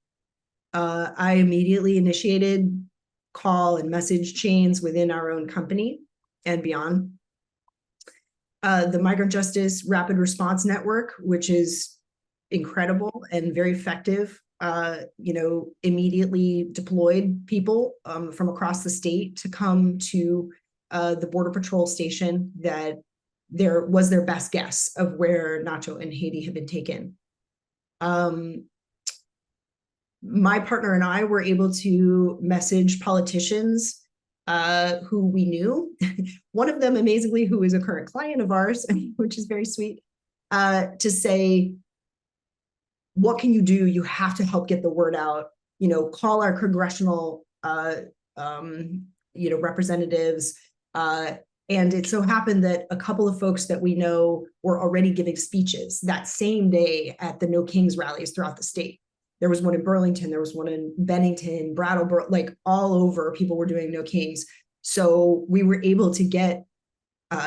I immediately initiated call and message chains within our own company and beyond. The Migrant Justice Rapid Response Network, which is incredible and very effective, immediately deployed people from across the state to come to the Border Patrol station that was their best guess of where Nacho and Haiti had been taken. My partner and I were able to message politicians who we knew. One of them, amazingly, who is a current client of ours, which is very sweet, to say, what can you do? You have to help get the word out. Call our congressional, representatives. And it so happened that a couple of folks that we know were already giving speeches that same day at the No Kings rallies throughout the state. There was one in Burlington, there was one in Bennington, Brattleboro, like all over, people were doing No Kings. So we were able to get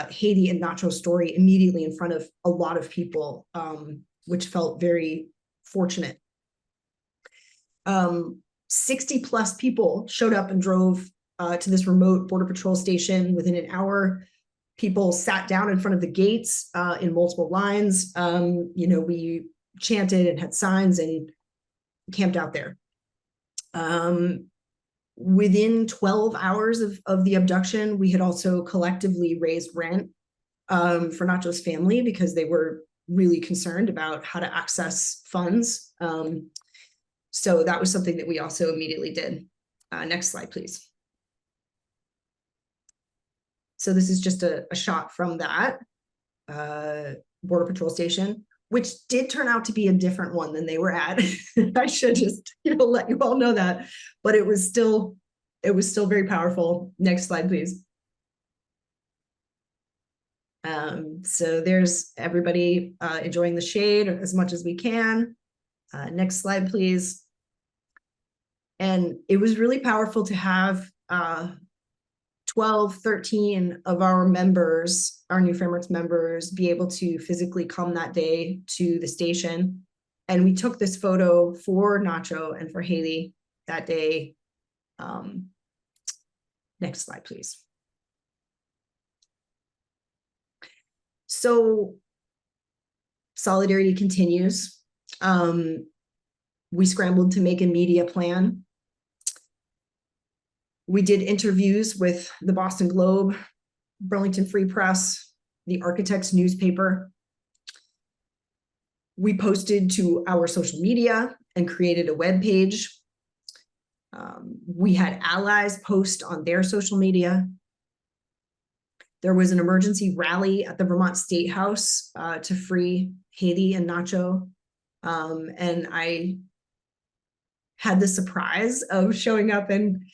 Haiti and Nacho's story immediately in front of a lot of people, which felt very fortunate. 60 plus people showed up and drove to this remote Border Patrol station within an hour. People sat down in front of the gates in multiple lines. We chanted and had signs and camped out there. Within 12 hours of the abduction, we had also collectively raised rent for Nacho's family because they were really concerned about how to access funds. So that was something that we also immediately did. Next slide, please. So this is just a shot from that Border Patrol station, which did turn out to be a different one than they were at. I should just let you all know that, but it was still very powerful. Next slide, please. So there's everybody enjoying the shade as much as we can. Next slide, please. And it was really powerful to have 12, 13 of our members, our New Frameworks members, be able to physically come that day to the station. And we took this photo for Nacho and for Haiti that day. Next slide, please. So solidarity continues. We scrambled to make a media plan. We did interviews with the Boston Globe, Burlington Free Press, the Architects newspaper. We posted to our social media and created a web page. We had allies post on their social media. There was an emergency rally at the Vermont State House to free Haiti and Nacho. And I had the surprise of showing up and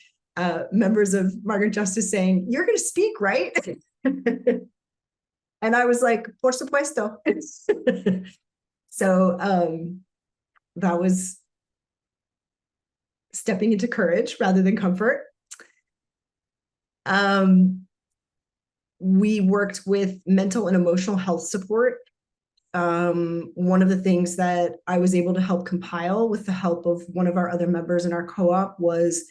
members of Migrant Justice saying, "You're going to speak, right?" And I was like, "Por supuesto." So that was stepping into courage rather than comfort. We worked with mental and emotional health support One of the things that I was able to help compile with the help of one of our other members in our co-op was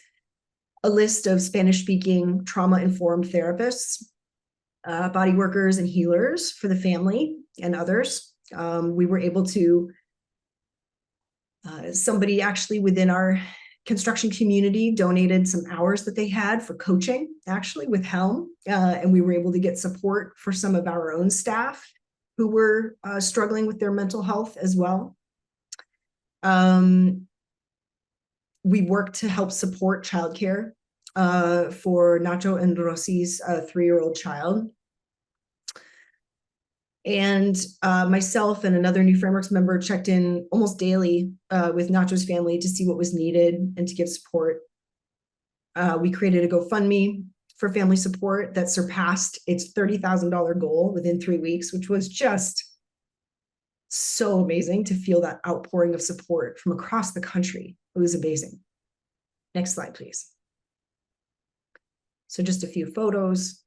a list of Spanish-speaking trauma-informed therapists, body workers, and healers for the family and others. We were able to, somebody actually within our construction community donated some hours that they had for coaching, actually with HELM, and we were able to get support for some of our own staff who were struggling with their mental health as well. We worked to help support childcare for Nacho and Rosie's 3-year-old child. And myself and another New Frameworks member checked in almost daily with Nacho's family to see what was needed and to give support. We created a GoFundMe for family support that surpassed its $30,000 goal within 3 weeks, which was just so amazing to feel that outpouring of support from across the country. It was amazing. Next slide, please. So just a few photos.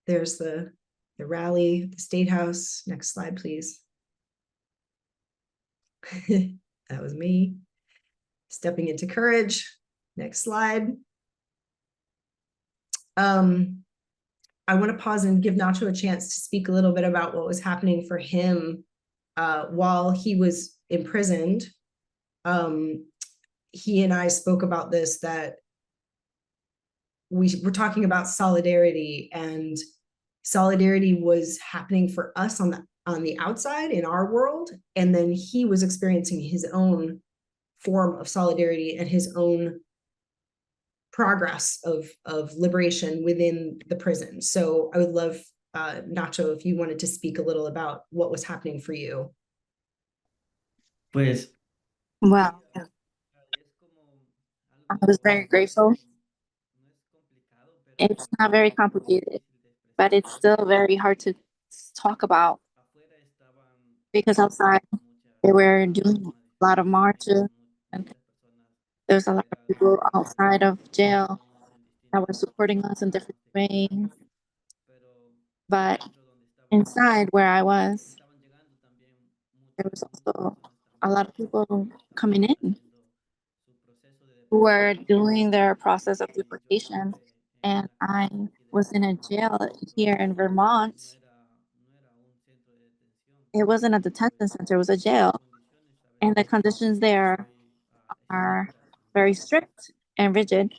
There's the rally, the State House. Next slide, please. That was me stepping into courage. Next slide. I want to pause and give Nacho a chance to speak a little bit about what was happening for him while he was imprisoned. He and I spoke about this, that we were talking about solidarity, and solidarity was happening for us on the outside in our world, and then he was experiencing his own form of solidarity and his own progress of liberation within the prison. So I would love, Nacho, if you wanted to speak a little about what was happening for you. Pues, well, I was very grateful. It's not very complicated, but it's still very hard to talk about because outside they were doing a lot of marches and there's a lot of people outside of jail that were supporting us in different ways. But inside where I was, there was also a lot of people coming in who were doing their process of deportation. And I was in a jail here in Vermont. It wasn't a detention center, it was a jail. And the conditions there are very strict and rigid.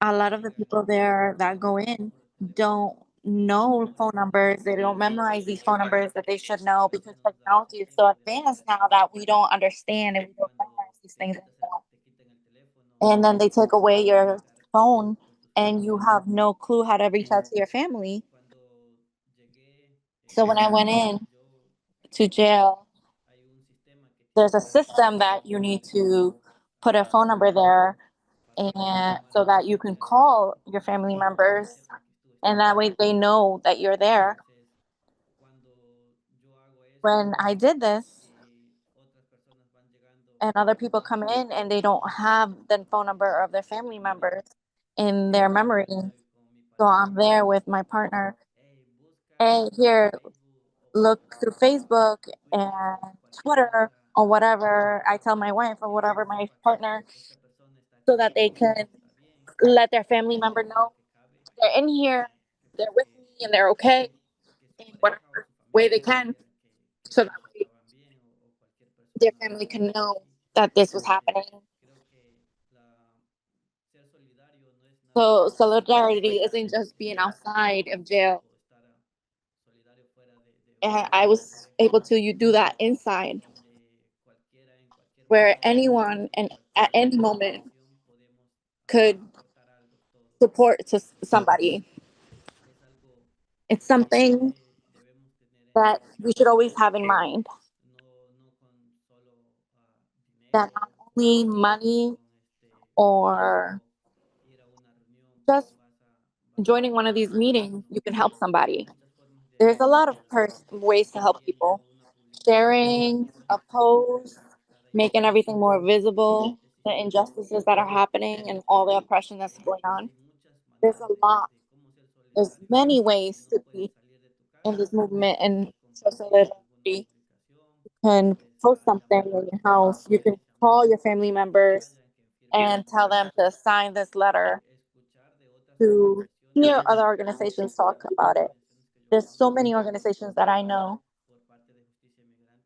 A lot of the people there that go in don't know phone numbers. They don't memorize these phone numbers that they should know because technology is so advanced now that we don't understand and we don't memorize these things anymore. And then they take away your phone and you have no clue how to reach out to your family. So when I went in to jail, there's a system that you need to put a phone number there, and so that you can call your family members and that way they know that you're there. When I did this and other people come in and they don't have the phone number of their family members in their memory, so I'm there with my partner. Hey, here, look through Facebook and Twitter or whatever. I tell my wife or whatever, my partner, so that they can let their family member know they're in here, they're with me, and they're okay in whatever way they can, so that way their family can know that this was happening. So solidarity isn't just being outside of jail. And I was able to do that inside, where anyone and at any moment could support to somebody. It's something that we should always have in mind, that not only money or just joining one of these meetings, you can help somebody. There's a lot of ways to help people. Sharing a post, making everything more visible, the injustices that are happening and all the oppression that's going on. There's a lot. There's many ways to be in this movement and show solidarity. You can post something in your house. You can call your family members and tell them to sign this letter to hear other organizations talk about it. There's so many organizations that I know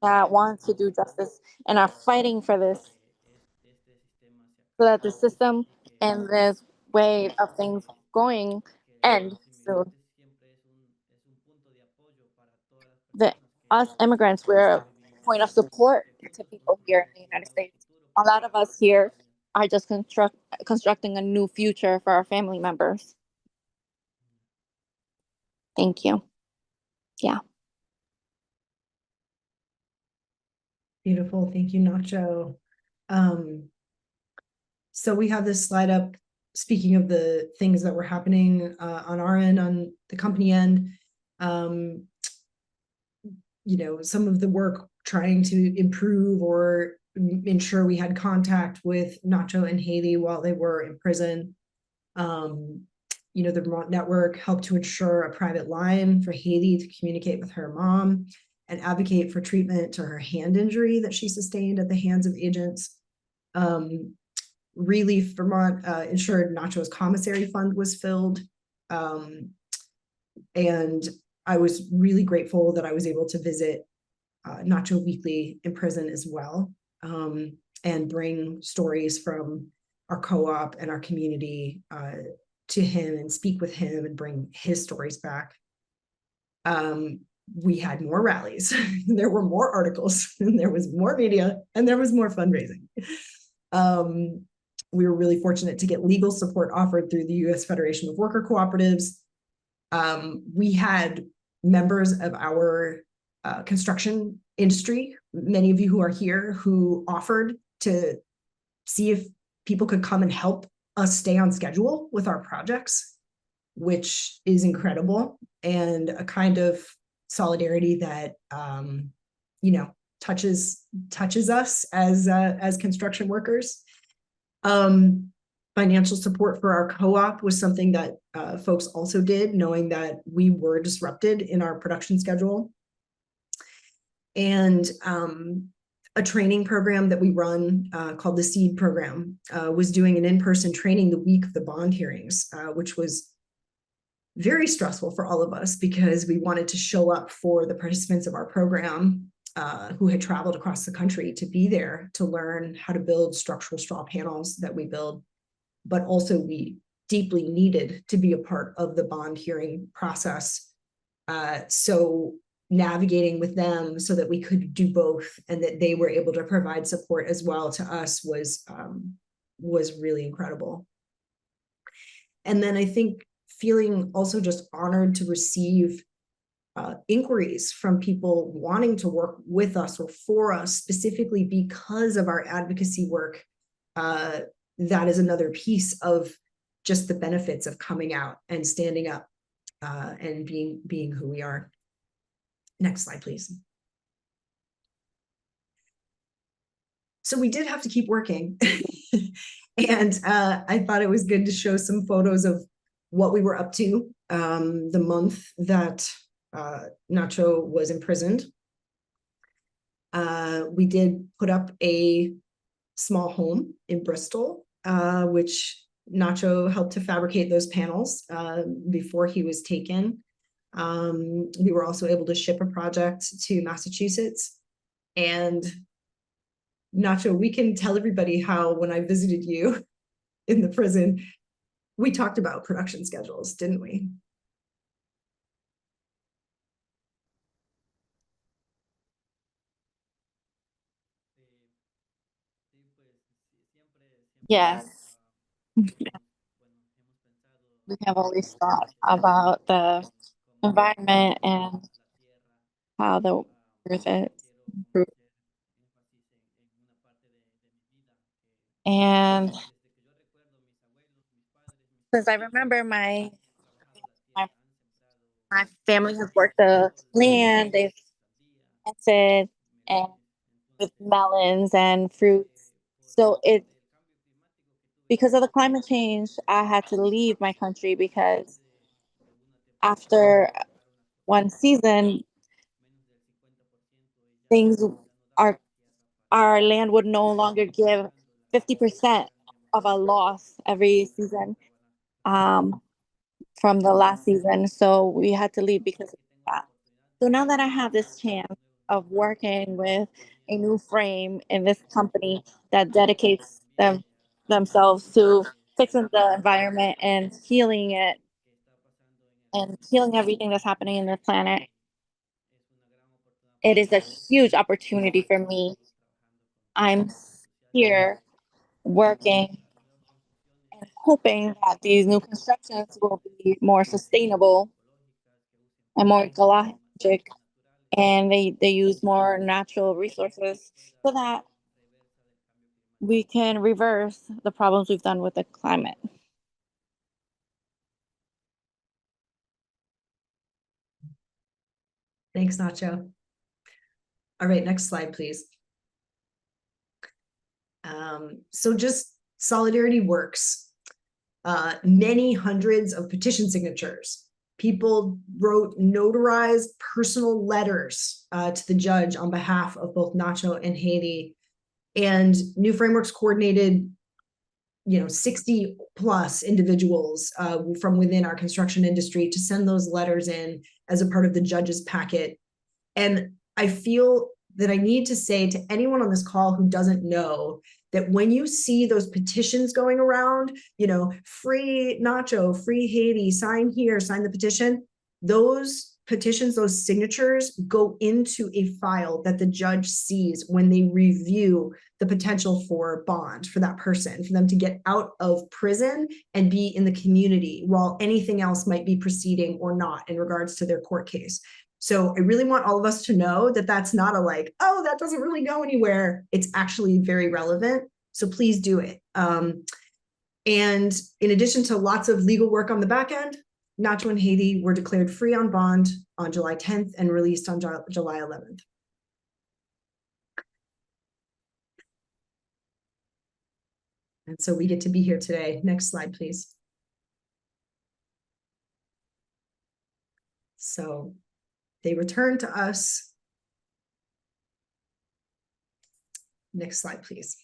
that want to do justice and are fighting for this so that the system and this way of things going end soon. The us immigrants, we're a point of support to people here in the United States. A lot of us here are just constructing a new future for our family members. Thank you. Yeah. Beautiful. Thank you, Nacho. So we have this slide up, speaking of the things that were happening on our end, on the company end. Some of the work trying to improve or ensure we had contact with Nacho and Haley while they were in prison. The Vermont network helped to ensure a private line for Haley to communicate with her mom and advocate for treatment to her hand injury that she sustained at the hands of agents. Relief Vermont ensured Nacho's commissary fund was filled. And I was really grateful that I was able to visit Nacho weekly in prison as well, and bring stories from our co-op and our community to him and speak with him and bring his stories back. We had more rallies, there were more articles, and there was more media, and there was more fundraising. We were really fortunate to get legal support offered through the U.S. Federation of Worker Cooperatives. We had members of our construction industry, many of you who are here, who offered to see if people could come and help us stay on schedule with our projects, which is incredible, and a kind of solidarity that touches us as construction workers. Financial support for our co-op was something that folks also did, knowing that we were disrupted in our production schedule. And a training program that we run called the SEED program was doing an in-person training the week of the bond hearings, which was very stressful for all of us because we wanted to show up for the participants of our program who had traveled across the country to be there to learn how to build structural straw panels that we build. But also we deeply needed to be a part of the bond hearing process. So navigating with them so that we could do both and that they were able to provide support as well to us was really incredible. And then I think feeling also just honored to receive inquiries from people wanting to work with us or for us specifically because of our advocacy work. That is another piece of just the benefits of coming out and standing up and being who we are. Next slide, please. So we did have to keep working. And I thought it was good to show some photos of what we were up to the month that Nacho was imprisoned. We did put up a small home in Bristol, which Nacho helped to fabricate those panels before he was taken. We were also able to ship a project to Massachusetts. And Nacho, we can tell everybody how when I visited you in the prison, we talked about production schedules, didn't we? Yes. We have always thought about the environment and how the earth is improved. And since I remember my family has worked the land, they've planted and with melons and fruits. So because of the climate change, I had to leave my country because after one season, things are our land would no longer give 50% of a loss every season from the last season. So we had to leave because of that. So now that I have this chance of working with a new frame in this company that dedicates themselves to fixing the environment and healing it and healing everything that's happening in the planet, it is a huge opportunity for me. I'm here working and hoping that these new constructions will be more sustainable and more ecologic, and they use more natural resources so that we can reverse the problems we've done with the climate. Thanks, Nacho. All right, next slide, please. So just Solidarity Works. Many hundreds of petition signatures. People wrote notarized personal letters to the judge on behalf of both Nacho and Haiti. And New Frameworks coordinated 60 plus individuals from within our construction industry to send those letters in as a part of the judge's packet. And I feel that I need to say to anyone on this call who doesn't know that when you see those petitions going around, free Nacho, free Haiti, sign here, sign the petition, those petitions, those signatures go into a file that the judge sees when they review the potential for bond for that person, for them to get out of prison and be in the community while anything else might be proceeding or not in regards to their court case. So I really want all of us to know that that's not a oh, that doesn't really go anywhere. It's actually very relevant. So please do it. And in addition to lots of legal work on the back end, Nacho and Haiti were declared free on bond on July 10th and released on July 11th. And so we get to be here today. Next slide, please. So they returned to us. Next slide, please.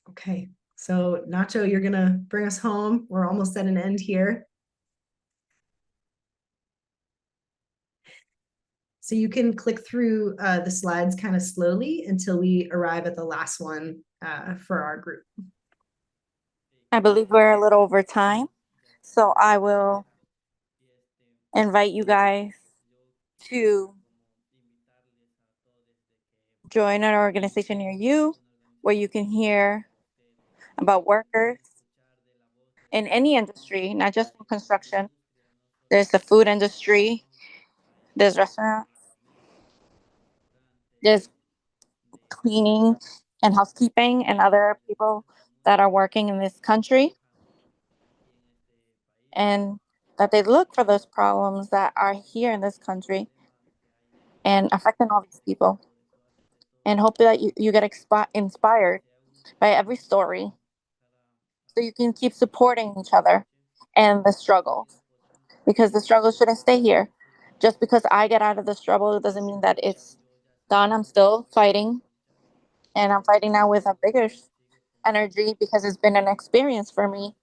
Okay, so Nacho, you're gonna bring us home. We're almost at an end here. So you can click through the slides kind of slowly until we arrive at the last one for our group. I believe we're a little over time, so I will invite you guys to join an organization near you where you can hear about workers in any industry, not just in construction. There's the food industry, there's restaurants, there's cleaning and housekeeping and other people that are working in this country, and that they look for those problems that are here in this country and affecting all these people, and hope that you get inspired by every story so you can keep supporting each other and the struggles, because the struggle shouldn't stay here. Just because I get out of the struggle doesn't mean that it's done. I'm still fighting, and I'm fighting now with a bigger energy because it's been an experience for me.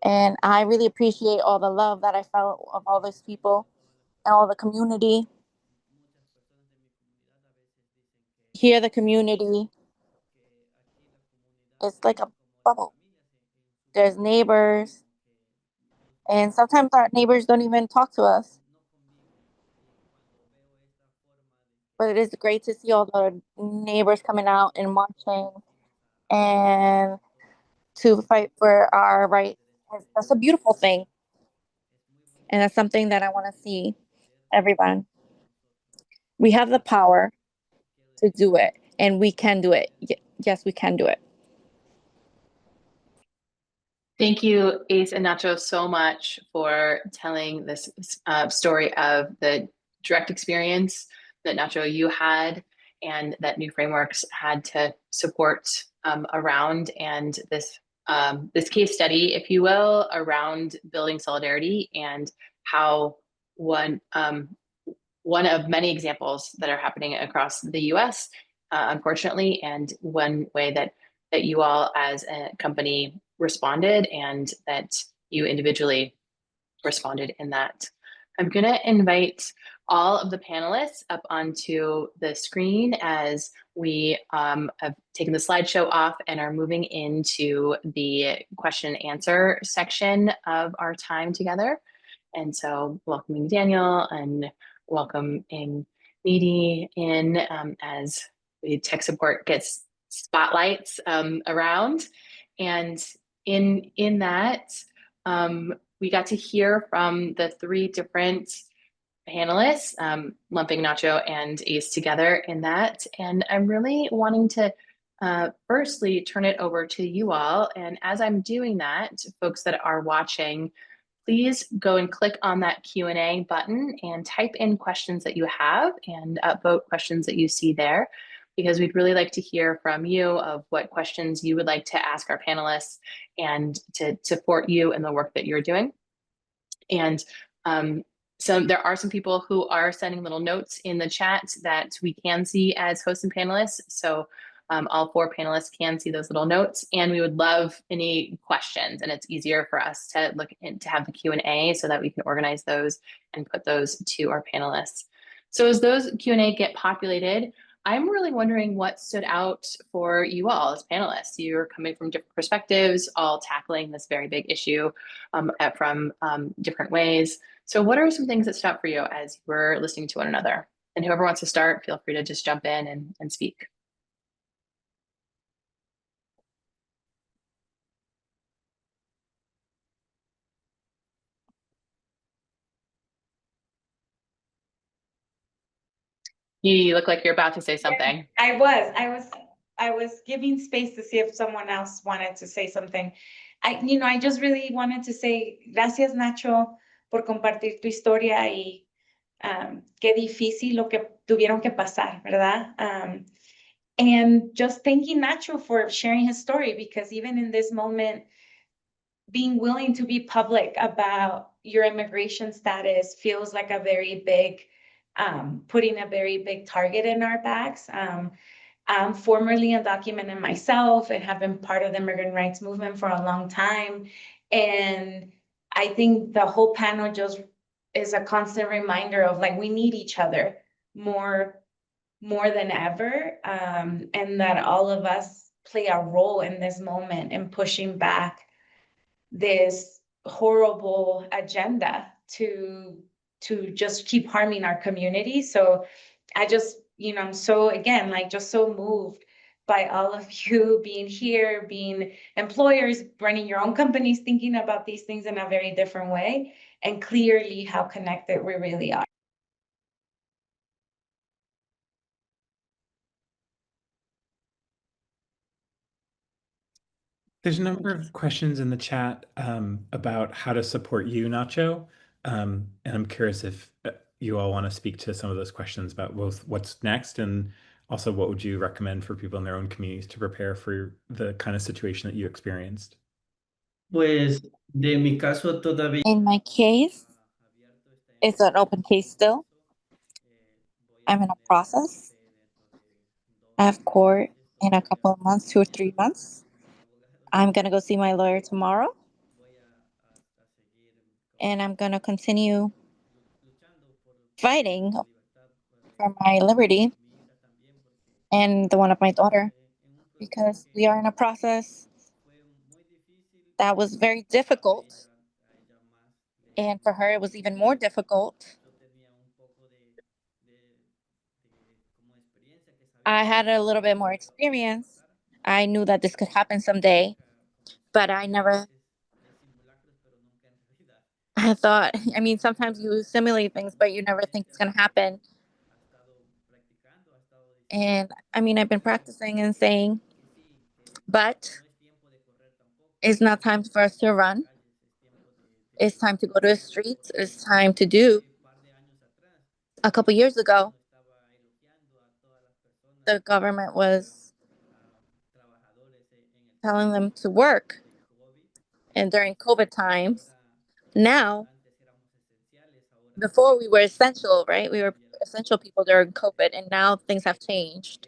And I really appreciate all the love that I felt of all these people and all the community. Here, the community is like a bubble. There's neighbors, and sometimes our neighbors don't even talk to us. But it is great to see all the neighbors coming out and marching and to fight for our rights. That's a beautiful thing. And that's something that I want to see everyone. We have the power to do it, and we can do it. Yes, we can do it. Thank you, Ace and Nacho, so much for telling this story of the direct experience that Nacho, you had, and that New Frameworks had to support around, and this this case study, if you will, around building solidarity and how one of many examples that are happening across the US, unfortunately, and one way that you all as a company responded and that you individually responded in that. I'm going to invite all of the panelists up onto the screen as we have taken the slideshow off and are moving into the question and answer section of our time together. And so welcoming Daniel and welcoming Needy in as the tech support gets spotlights around. And in that, we got to hear from the three different panelists, lumping Nacho and Ace together in that. And I'm really wanting to firstly turn it over to you all. And as I'm doing that, folks that are watching, please go and click on that Q&A button and type in questions that you have and upvote questions that you see there, because we'd really like to hear from you of what questions you would like to ask our panelists and to support you in the work that you're doing. And so there are some people who are sending little notes in the chat that we can see as hosts and panelists. So all four panelists can see those little notes, and we would love any questions. And it's easier for us to look in, to have the Q&A so that we can organize those and put those to our panelists. So as those Q&A get populated, I'm really wondering what stood out for you all as panelists. You're coming from different perspectives, all tackling this very big issue from different ways. So what are some things that stood out for you as you were listening to one another? And whoever wants to start, feel free to just jump in and speak. You look like you're about to say something. Yeah, I was giving space to see if someone else wanted to say something. I just really wanted to say gracias, Nacho, por compartir tu historia y qué difícil lo que tuvieron que pasar, ¿verdad? And just thanking Nacho for sharing his story, because even in this moment, being willing to be public about your immigration status feels like a very big, putting a very big target in our backs. I'm formerly undocumented myself and have been part of the immigrant rights movement for a long time. And I think the whole panel just is a constant reminder of like, we need each other more than ever. And that all of us play a role in this moment in pushing back this horrible agenda to just keep harming our community. So I just, I'm so, again, like just so moved by all of you being here, being employers, running your own companies, thinking about these things in a very different way, and clearly how connected we really are. There's a number of questions in the chat about how to support you, Nacho. And I'm curious if you all want to speak to some of those questions about both what's next and also what would you recommend for people in their own communities to prepare for the kind of situation that you experienced? Pues de mi caso todavía. In my case, it's an open case still. I'm in a process. I have court in a couple of months, 2 or 3 months. I'm going to go see my lawyer tomorrow. And I'm going to continue fighting for my liberty and the one of my daughter, because we are in a process that was very difficult. And for her, it was even more difficult. I had a little bit more experience. I knew that this could happen someday, but I never, I thought, I mean, sometimes you simulate things, but you never think it's going to happen. And I mean, I've been practicing and saying, but it's not time for us to run. It's time to go to the streets. It's time to do. A couple years ago, the government was telling them to work and during COVID times. Now, before we were essential, right? We were essential people during COVID, and now things have changed.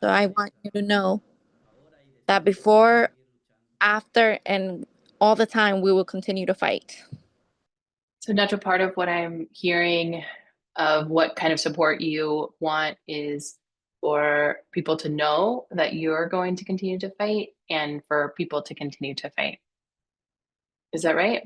So I want you to know that before, after, and all the time, we will continue to fight. So Nacho, part of what I'm hearing of what kind of support you want is for people to know that you're going to continue to fight and for people to continue to fight. Is that right?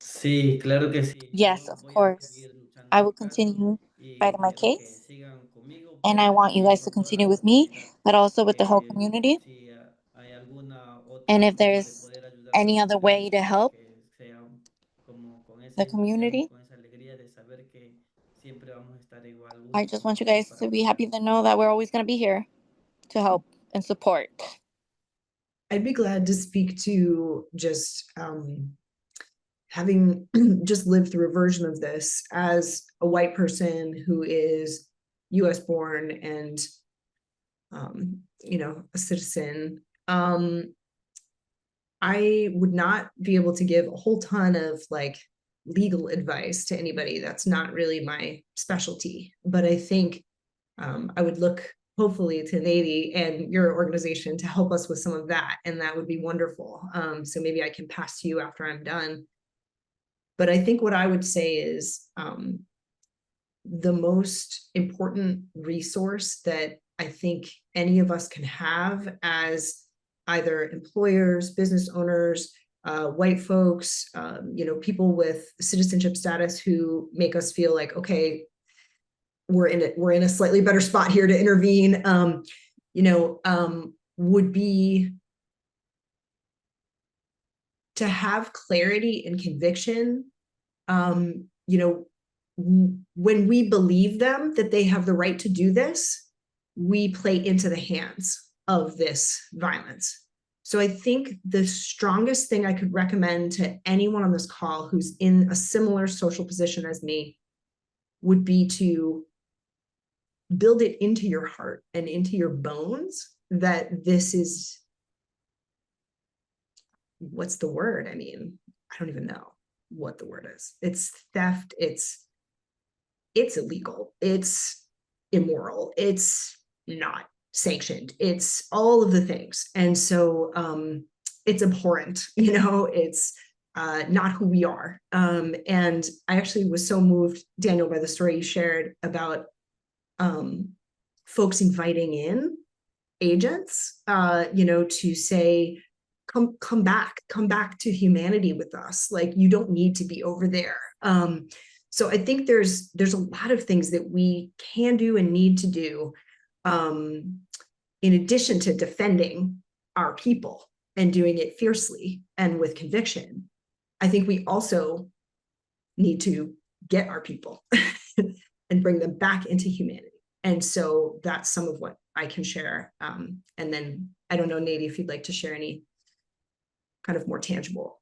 Sí, claro que sí. Yes, Yo of voy a course. seguir luchando I en will mi caso continue y fighting my quiero que case, sigan conmigo, and I pero want you también guys to con toda la continue with me, comunidad. but also with the whole community. Si hay alguna And otra if forma de there's poder ayudar any other también, way to help que sea como con ese the entusiasmo, community, con esa alegría de saber que siempre vamos a estar igual I unos just con want you otros guys para to be happy apoyarnos. to know that we're always going to be here to help and support. I'd be glad to speak to just having just lived through a version of this as a white person who is US born and a citizen. I would not be able to give a whole ton of like legal advice to anybody. That's not really my specialty. But I think I would look hopefully to Nady and your organization to help us with some of that. And that would be wonderful. So maybe I can pass to you after I'm done. But I think what I would say is the most important resource that I think any of us can have as either employers, business owners, white folks, people with citizenship status who make us feel like, okay, we're in a slightly better spot here to intervene, would be to have clarity and conviction. When we believe them that they have the right to do this, we play into the hands of this violence. So I think the strongest thing I could recommend to anyone on this call who's in a similar social position as me would be to build it into your heart and into your bones that this is, what's the word? I mean, I don't even know what the word is. It's theft. It's illegal. It's immoral. It's not sanctioned. It's all of the things. And so it's abhorrent, it's not who we are. And I actually was so moved, Daniel, by the story you shared about folks inviting in agents, to say, come back to humanity with us. Like, you don't need to be over there. So I think there's a lot of things that we can do and need to do, in addition to defending our people and doing it fiercely and with conviction. I think we also need to get our people and bring them back into humanity. And so that's some of what I can share. And then I don't know, Nady, if you'd like to share any kind of more tangible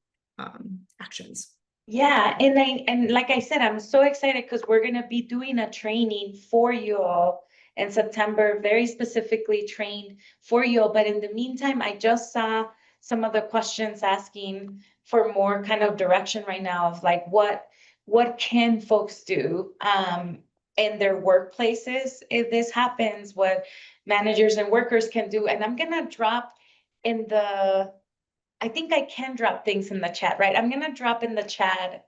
actions. Yeah, and like I said, I'm so excited because we're gonna be doing a training for you all in September, very specifically trained for you all. But in the meantime, I just saw some of the questions asking for more kind of direction right now of like what can folks do in their workplaces if this happens, what managers and workers can do. And I'm gonna drop in the I think I can drop things in the chat, right? I'm gonna drop in the chat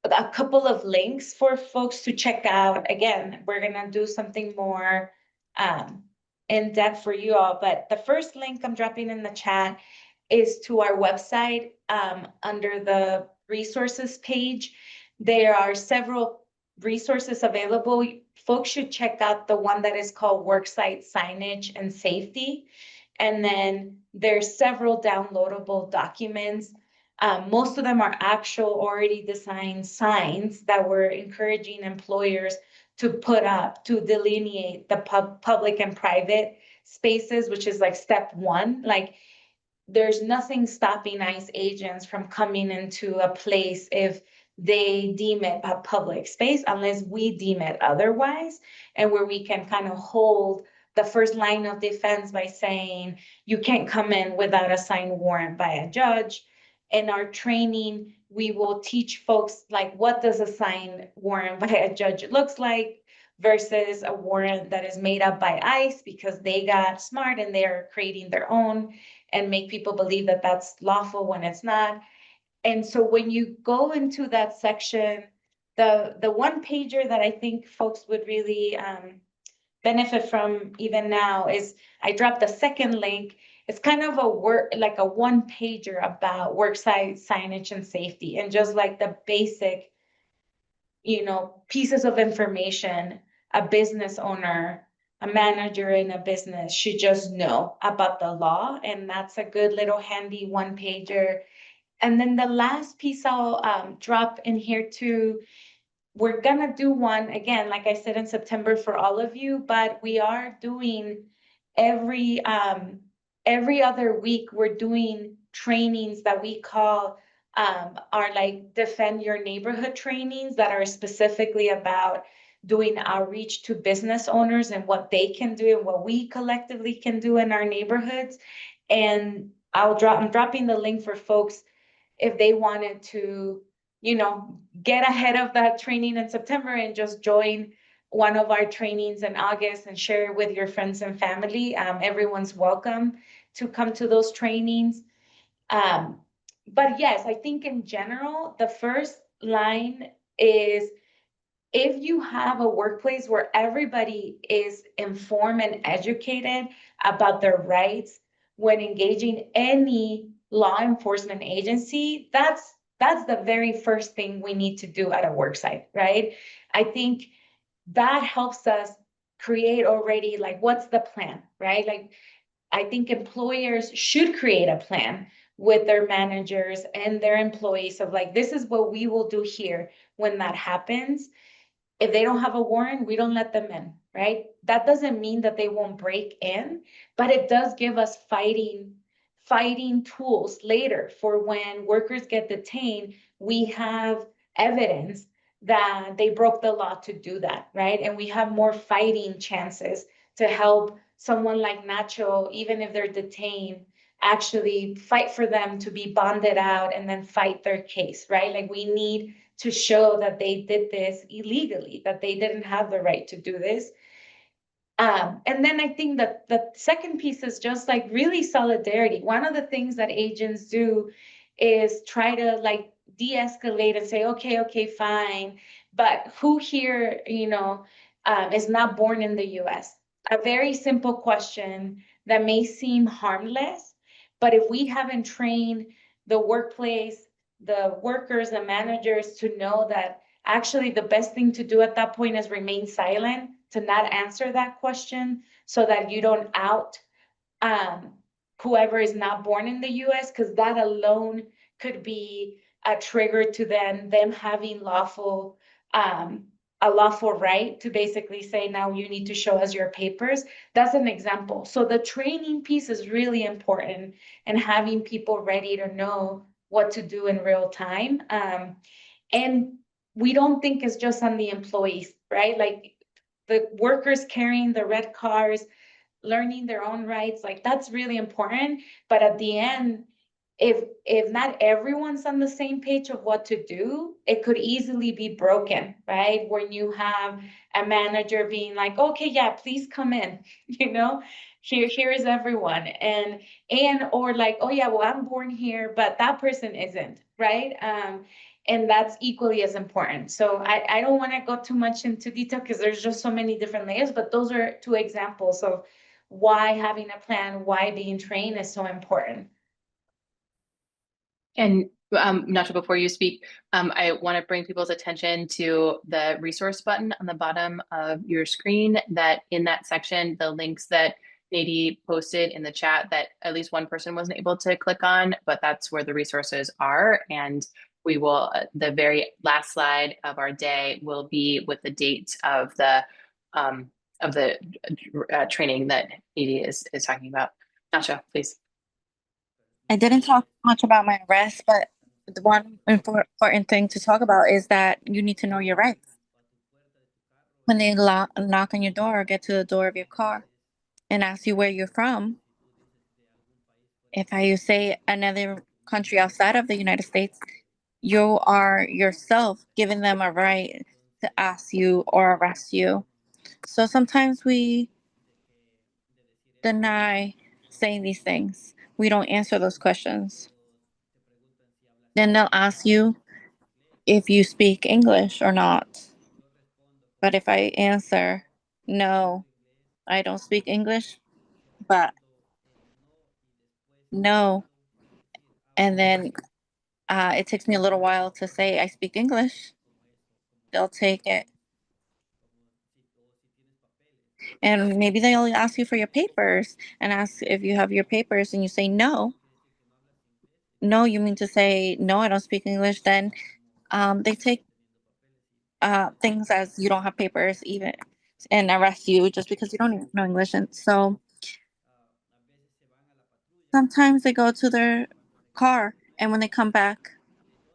a couple of links for folks to check out. Again, we're gonna do something more in depth for you all, but the first link I'm dropping in the chat is to our website under the resources page. There are several resources available. Folks should check out the one that is called Worksite Signage and Safety. And then there's several downloadable documents. Most of them are actual already designed signs that we're encouraging employers to put up to delineate the public and private spaces, which is like step one. Like, there's nothing stopping ICE agents from coming into a place if they deem it a public space, unless we deem it otherwise, and where we can kind of hold the first line of defense by saying you can't come in without a signed warrant by a judge. In our training, we will teach folks like what does a signed warrant by a judge looks like versus a warrant that is made up by ICE because they got smart and they're creating their own and make people believe that that's lawful when it's not. And so when you go into that section, the one pager that I think folks would really benefit from even now is I dropped the second link. It's kind of a like a one pager about worksite signage and safety and just like the basic, pieces of information a business owner, a manager in a business should just know about the law. And that's a good little handy one pager. And then the last piece I'll drop in here too, we're gonna do one again, like I said, in September for all of you, but we are doing every other week, we're doing trainings that we call are like defend your neighborhood trainings that are specifically about doing outreach to business owners and what they can do and what we collectively can do in our neighborhoods. And I'm dropping the link for folks if they wanted to, get ahead of that training in September and just join one of our trainings in August and share it with your friends and family. Everyone's welcome to come to those trainings. But yes, I think in general, the first line is if you have a workplace where everybody is informed and educated about their rights when engaging any law enforcement agency, that's the very first thing we need to do at a work site, right? I think that helps us create already like what's the plan, right? Like I think employers should create a plan with their managers and their employees of like, this is what we will do here when that happens. If they don't have a warrant, we don't let them in, right? That doesn't mean that they won't break in, but it does give us fighting tools later for when workers get detained, we have evidence that they broke the law to do that, right? And we have more fighting chances to help someone like Nacho, even if they're detained, actually fight for them to be bonded out and then fight their case, right? Like we need to show that they did this illegally, that they didn't have the right to do this. And then I think that the second piece is just like really solidarity. One of the things that agents do is try to like de-escalate and say, okay, fine. But who here, is not born in the US? A very simple question that may seem harmless, but if we haven't trained the workplace, the workers, the managers to know that actually the best thing to do at that point is remain silent, to not answer that question so that you don't out whoever is not born in the US, because that alone could be a trigger to them having a lawful right to basically say, now you need to show us your papers. That's an example. So the training piece is really important and having people ready to know what to do in real time. And we don't think it's just on the employees, right? Like the workers carrying the red cars, learning their own rights, like that's really important. But at the end, if not everyone's on the same page of what to do, it could easily be broken, right? When you have a manager being like, okay, yeah, please come in, here is everyone. And or like, oh yeah, well, I'm born here, but that person isn't, right? And that's equally as important. So I don't want to go too much into detail because there's just so many different layers, but those are two examples of why having a plan, why being trained is so important. And Nacho, before you speak, I want to bring people's attention to the resource button on the bottom of your screen. That in that section, the links that Nadie posted in the chat that at least one person wasn't able to click on, but that's where the resources are. And we will, the very last slide of our day will be with the date of the training that Nadie is talking about. Nacho, please. I didn't talk much about my arrest, but the one important thing to talk about is that you need to know your rights. When they knock on your door or get to the door of your car, and ask you where you're from, if I say another country outside of the United States, you are yourself giving them a right to ask you or arrest you. So sometimes we deny saying these things. We don't answer those questions. Then they'll ask you if you speak English or not. But if I answer, no, I don't speak English, but no, and then it takes me a little while to say I speak English, they'll take it. And maybe they'll ask you for your papers and ask if you have your papers, and you say no. No, you mean to say, no, I don't speak English. Then they take things as you don't have papers even and arrest you just because you don't even know English. And so sometimes they go to their car, and when they come back,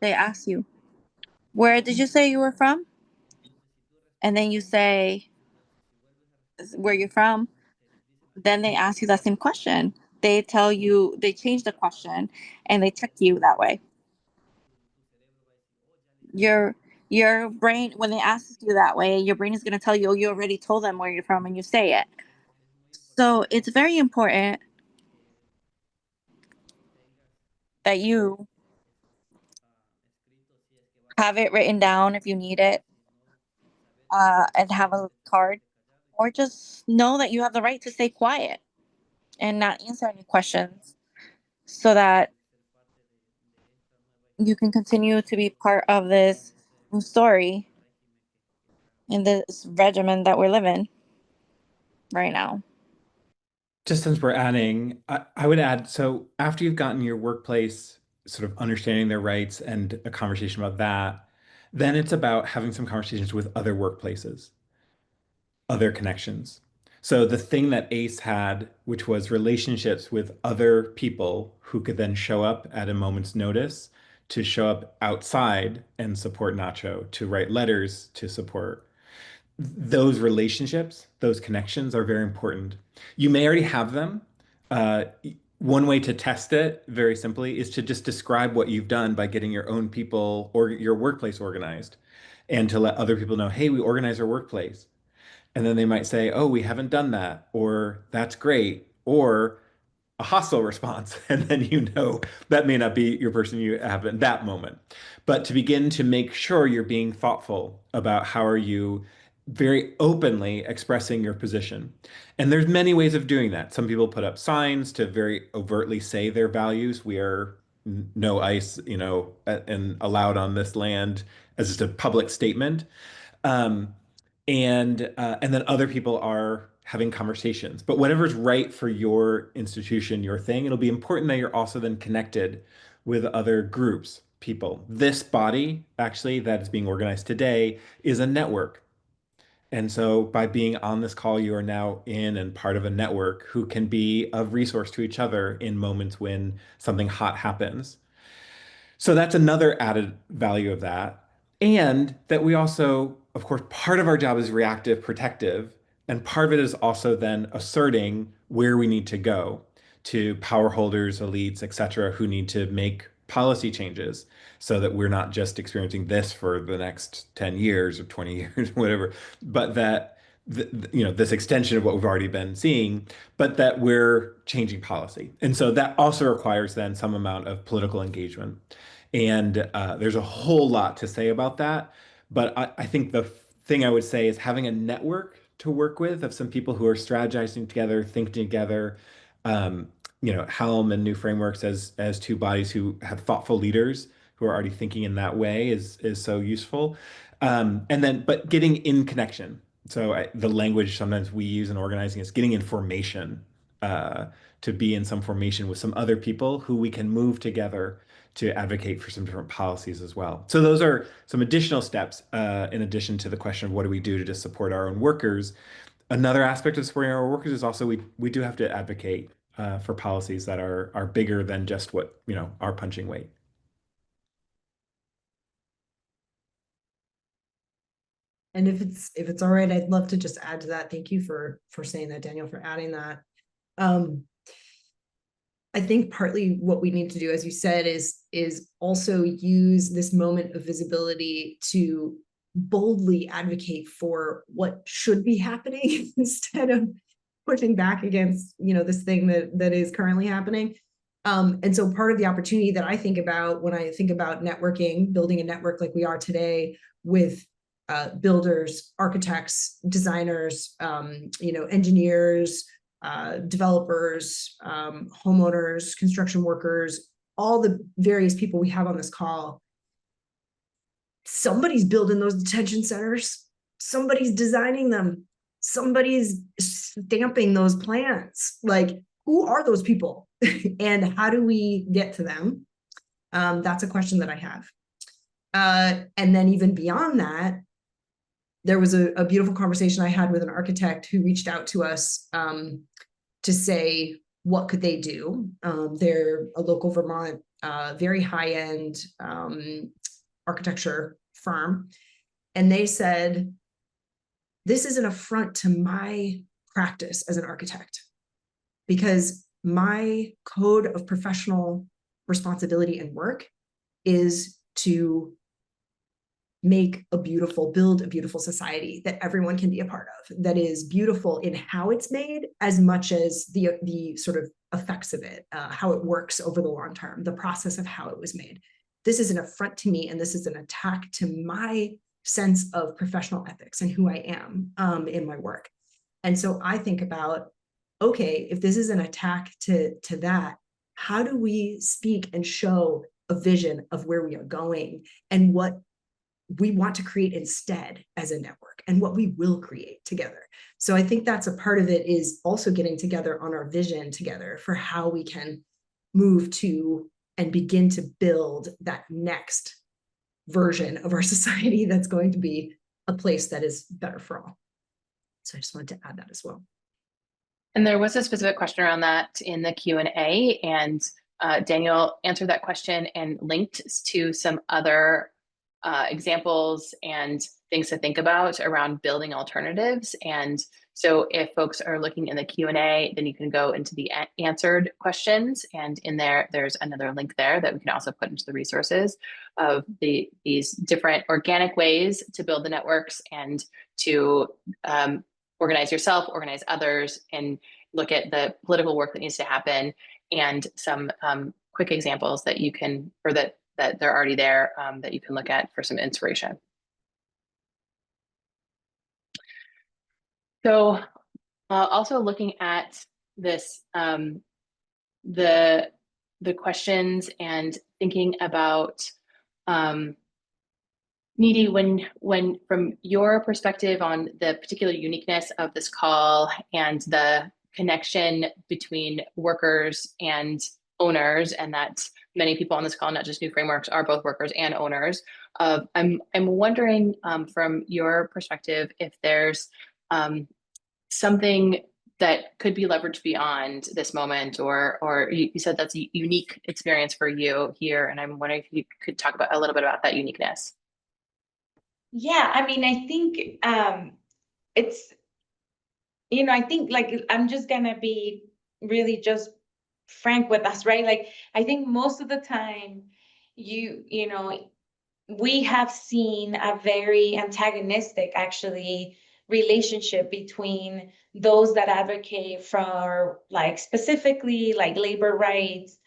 they ask you, where did you say you were from? And then you say where you're from. Then they ask you that same question. They tell you, they change the question and they trick you that way. Your your brain, when they ask you that way, your brain is going to tell you, oh, you already told them where you're from, and you say it. So it's very important that you have it written down if you need it, and have a card, or just know that you have the right to stay quiet and not answer any questions, so that you can continue to be part of this new story in this regimen that we're living right now. Just since we're adding, I would add, so after you've gotten your workplace sort of understanding their rights and a conversation about that, then it's about having some conversations with other workplaces, other connections. So the thing that Ace had, which was relationships with other people who could then show up at a moment's notice to show up outside and support Nacho, to write letters to support those relationships, those connections are very important. You may already have them. Uh, One way to test it, very simply, is to just describe what you've done by getting your own people or your workplace organized, and to let other people know, hey, we organize our workplace. And then they might say, oh, we haven't done that, or that's great, or a hostile response. And then you know that may not be your person you have in that moment. But to begin to make sure you're being thoughtful about how are you very openly expressing your position. And there's many ways of doing that. Some people put up signs to very overtly say their values. We are no ICE, and allowed on this land, as just a public statement. Um, and then other people are having conversations. But whatever's right for your institution, your thing, it'll be important that you're also then connected with other groups, people. This body, actually, that is being organized today is a network. And so by being on this call, you are now in and part of a network who can be of resource to each other in moments when something hot happens. So that's another added value of that. And that we also, of course, part of our job is reactive, protective, and part of it is also then asserting where we need to go to power holders, elites, et cetera, who need to make policy changes so that we're not just experiencing this for the next 10 years or 20 years, whatever, but that this extension of what we've already been seeing, but that we're changing policy. And so that also requires then some amount of political engagement. And there's a whole lot to say about that. But I think the thing I would say is having a network to work with of some people who are strategizing together, thinking together. Um, HELM and New Frameworks as two bodies who have thoughtful leaders who are already thinking in that way is so useful. But getting in connection. So the language sometimes we use in organizing is getting in formation, to be in some formation with some other people who we can move together to advocate for some different policies as well. So those are some additional steps, in addition to the question of what do we do to just support our own workers. Another aspect of supporting our workers is also we do have to advocate for policies that are bigger than just what our punching weight. And if it's all right, I'd love to just add to that. Thank you for saying that, Daniel, for adding that. I think partly what we need to do, as you said, is also use this moment of visibility to boldly advocate for what should be happening instead of pushing back against, this thing that is currently happening. And so part of the opportunity that I think about when I think about networking, building a network like we are today with builders, architects, designers, engineers, developers, homeowners, construction workers, all the various people we have on this call. Somebody's building those detention centers. Somebody's designing them. Somebody's stamping those plans. Like, who are those people? And how do we get to them? That's a question that I have. And then even beyond that, there was a beautiful conversation I had with an architect who reached out to us to say, what could they do? They're a local Vermont, very high-end architecture firm. And they said, this is an affront to my practice as an architect, because my code of professional responsibility and work is to build a beautiful society that everyone can be a part of, that is beautiful in how it's made as much as the sort of effects of it, how it works over the long term, the process of how it was made. This is an affront to me, and this is an attack to my sense of professional ethics and who I am in my work. And so I think about, okay, if this is an attack to that, how do we speak and show a vision of where we are going and what we want to create instead as a network and what we will create together? So I think that's a part of it, is also getting together on our vision together for how we can move to and begin to build that next version of our society that's going to be a place that is better for all. So I just wanted to add that as well. And there was a specific question around that in the Q&A, and Daniel answered that question and linked to some other examples and things to think about around building alternatives. And so if folks are looking in the Q&A, then you can go into the answered questions, and in there, there's another link there that we can also put into the resources of these different organic ways to build the networks and to organize yourself, organize others, and look at the political work that needs to happen, and some quick examples that you can, or that they're already there, that you can look at for some inspiration. So also looking at this, the questions and thinking about Needy, when from your perspective on the particular uniqueness of this call and the connection between workers and owners, and that many people on this call, not just New Frameworks, are both workers and owners. I'm wondering from your perspective if there's something that could be leveraged beyond this moment, or you said that's a unique experience for you here, and I'm wondering if you could talk about a little bit about that uniqueness. Yeah, I mean, I think it's, I think, like, I'm just gonna be really just frank with us, right? Like, I think most of the time, we have seen a very antagonistic, actually, relationship between those that advocate for, like, specifically, like, labor rights,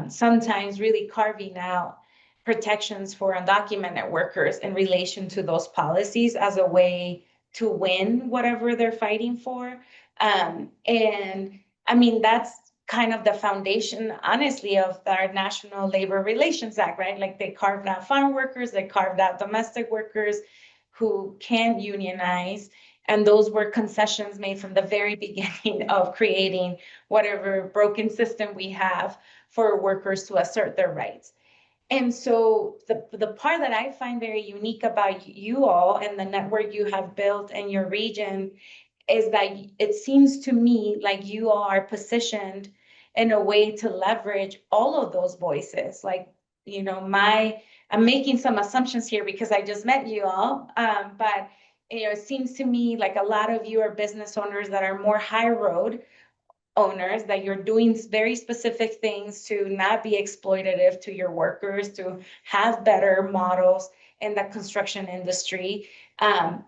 sometimes really carving out protections for undocumented workers in relation to those policies as a way to win whatever they're fighting for. And I mean, that's kind of the foundation, honestly, of our National Labor Relations Act, right? Like, they carved out farm workers, they carved out domestic workers who can't unionize. And those were concessions made from the very beginning of creating whatever broken system we have for workers to assert their rights. And so the part that I find very unique about you all and the network you have built in your region is that it seems to me like you are positioned in a way to leverage all of those voices. Like, I'm making some assumptions here because I just met you all, but it seems to me like a lot of you are business owners that are more high road owners, that you're doing very specific things to not be exploitative to your workers, to have better models in the construction industry,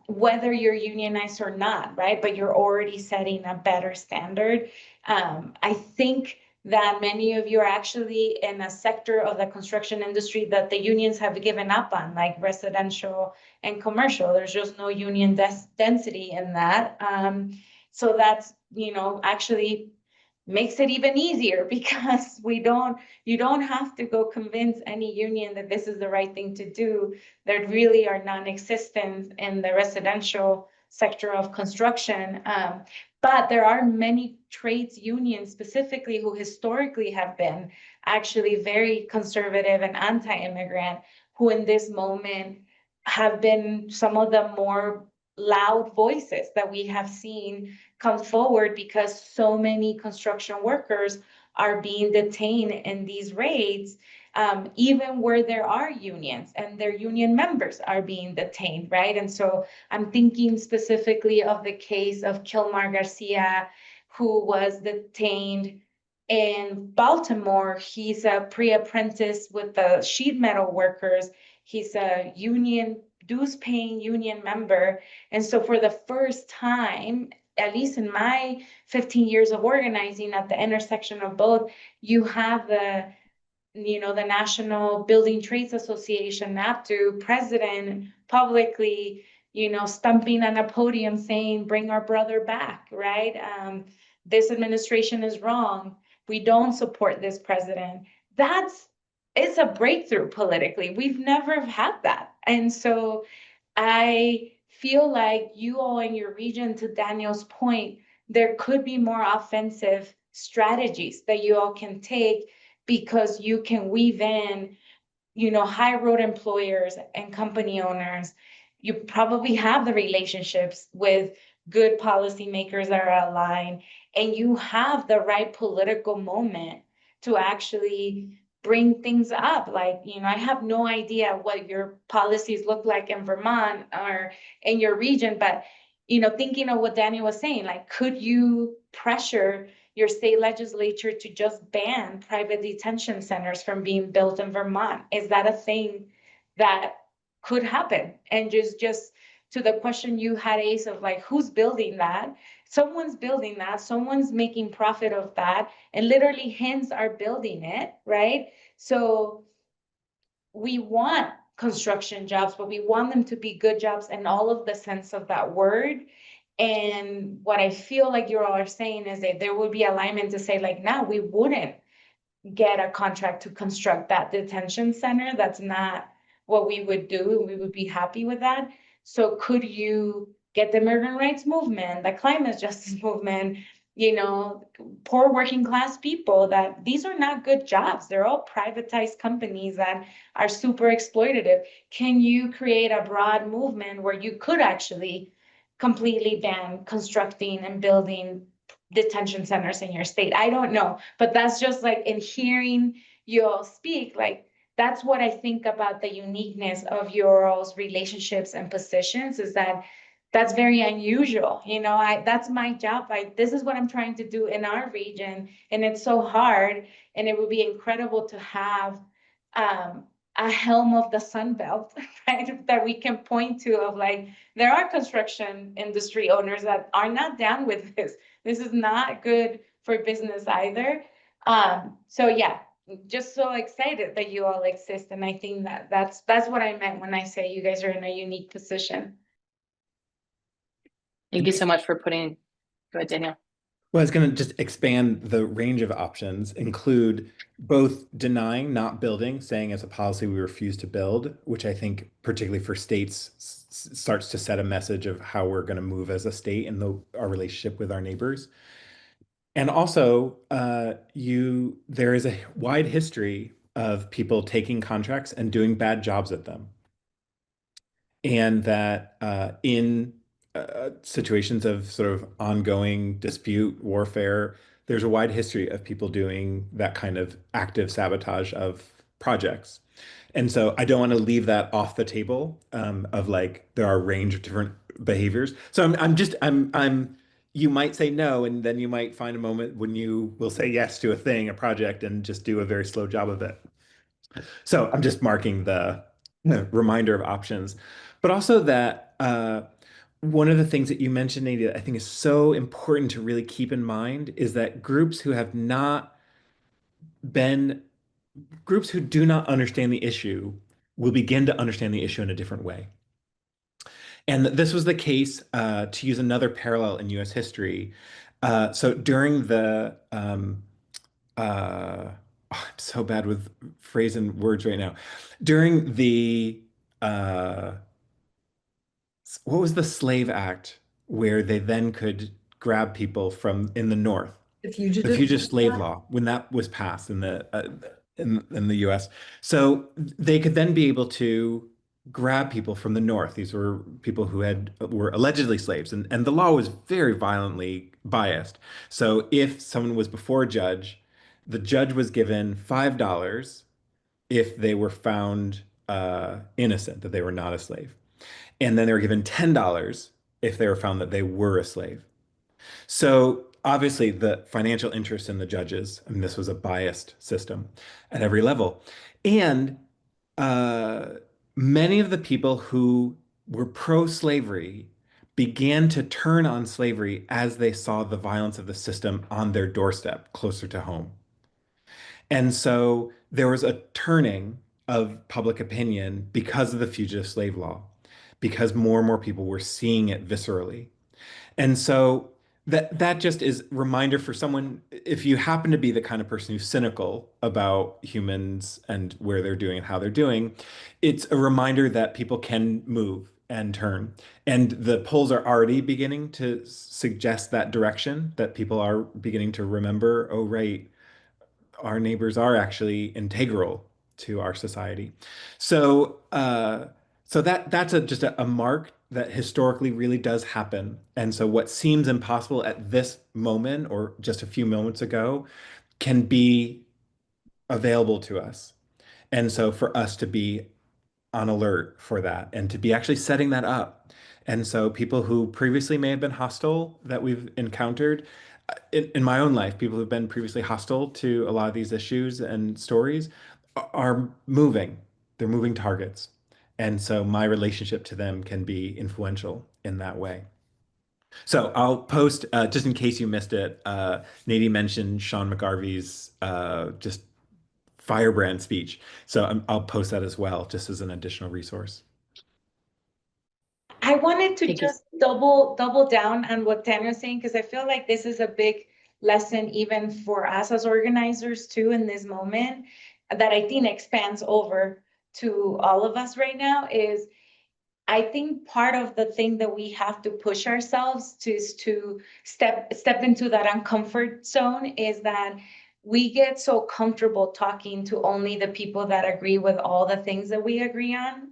whether you're unionized or not, right? But you're already setting a better standard. I think that many of you are actually in a sector of the construction industry that the unions have given up on, like residential and commercial. There's just no union density in that. So that's, actually makes it even easier because you don't have to go convince any union that this is the right thing to do. That really are non-existent in the residential sector of construction. But there are many trades unions specifically who historically have been actually very conservative and anti-immigrant, who in this moment have been some of the more loud voices that we have seen come forward, because so many construction workers are being detained in these raids, even where there are unions and their union members are being detained, right? And so I'm thinking specifically of the case of Kilmar Garcia, who was detained in Baltimore. He's a pre-apprentice with the sheet metal workers. He's a union dues paying union member. And so for the first time, at least in my 15 years of organizing at the intersection of both, you have the National Building Trades Association, NAPTU president publicly, stumping on a podium saying, bring our brother back, right? This administration is wrong. We don't support this president. It's a breakthrough politically. We've never had that. And so I feel like you all in your region, to Daniel's point, there could be more offensive strategies that you all can take, because you can weave in, high road employers and company owners. You probably have the relationships with good policymakers that are aligned, and you have the right political moment to actually bring things up. Like, I have no idea what your policies look like in Vermont or in your region, but, thinking of what Daniel was saying, like, could you pressure your state legislature to just ban private detention centers from being built in Vermont? Is that a thing that could happen? And just to the question you had, Ace, of like, who's building that? Someone's building that, someone's making profit of that, and literally hands are building it, right? So we want construction jobs, but we want them to be good jobs in all of the sense of that word. And what I feel like you all are saying is that there would be alignment to say, like, no, we wouldn't get a contract to construct that detention center. That's not what we would do. We would be happy with that. So could you get the immigrant rights movement, the climate justice movement, poor working class people, that these are not good jobs. They're all privatized companies that are super exploitative. Can you create a broad movement where you could actually completely ban constructing and building detention centers in your state? I don't know, but that's just like, in hearing you all speak, like, that's what I think about the uniqueness of your all's relationships and positions, is that that's very unusual. That's my job. This is what I'm trying to do in our region, and it's so hard. And it would be incredible to have a helm of the Sun Belt, right? That we can point to, of like, there are construction industry owners that are not down with this. This is not good for business either. So yeah, just so excited that you all exist. And I think that that's what I meant when I say you guys are in a unique position. Thank you so much for putting, go ahead, Daniel. Well, I was going to just expand the range of options, include both denying, not building, saying as a policy we refuse to build, which I think particularly for states starts to set a message of how we're going to move as a state in our relationship with our neighbors. And also, there is a wide history of people taking contracts and doing bad jobs at them. And that in situations of sort of ongoing dispute, warfare, there's a wide history of people doing that kind of active sabotage of projects. And so I don't want to leave that off the table of like there are a range of different behaviors. So I'm you might say no, and then you might find a moment when you will say yes to a thing, a project, and just do a very slow job of it. So I'm just marking the reminder of options, but also that one of the things that you mentioned, Nadia, that I think is so important to really keep in mind is that groups who have not been, groups who do not understand the issue will begin to understand the issue in a different way. And this was the case, to use another parallel in US history. So during the, I'm so bad with phrasing words right now. During the, what was the Slave Act where they then could grab people from in the North? The The fugitive slave law, when that was passed in the in the U.S. So they could then be able to grab people from the North. These were people who were allegedly slaves, and the law was very violently biased. So if someone was before a judge, the judge was given $5 if they were found innocent, that they were not a slave, and then they were given $10 if they were found that they were a slave. So obviously, the financial interest in the judges, I mean, this was a biased system at every level. And uh, many of the people who were pro-slavery began to turn on slavery as they saw the violence of the system on their doorstep, closer to home. And so there was a turning of public opinion because of the fugitive slave law, because more and more people were seeing it viscerally. And so that just is reminder for someone, if you happen to be the kind of person who's cynical about humans and where they're doing and how they're doing, it's a reminder that people can move and turn. And the polls are already beginning to suggest that direction, that people are beginning to remember, oh, right, our neighbors are actually integral to our society. So, so that's just a mark that historically really does happen. And so what seems impossible at this moment or just a few moments ago can be available to us. And so for us to be on alert for that and to be actually setting that up. And so people who previously may have been hostile that we've encountered in my own life, people who've been previously hostile to a lot of these issues and stories are moving. They're moving targets. And so my relationship to them can be influential in that way. So I'll post, just in case you missed it, Nadie mentioned Sean McGarvey's just firebrand speech. So I'll post that as well, just as an additional resource. I wanted to Thank you. just double down on what Tanya's saying, because I feel like this is a big lesson even for us as organizers too in this moment, that I think expands over to all of us right now. Is I think part of the thing that we have to push ourselves to is to step into that uncomfort zone, is that we get so comfortable talking to only the people that agree with all the things that we agree on.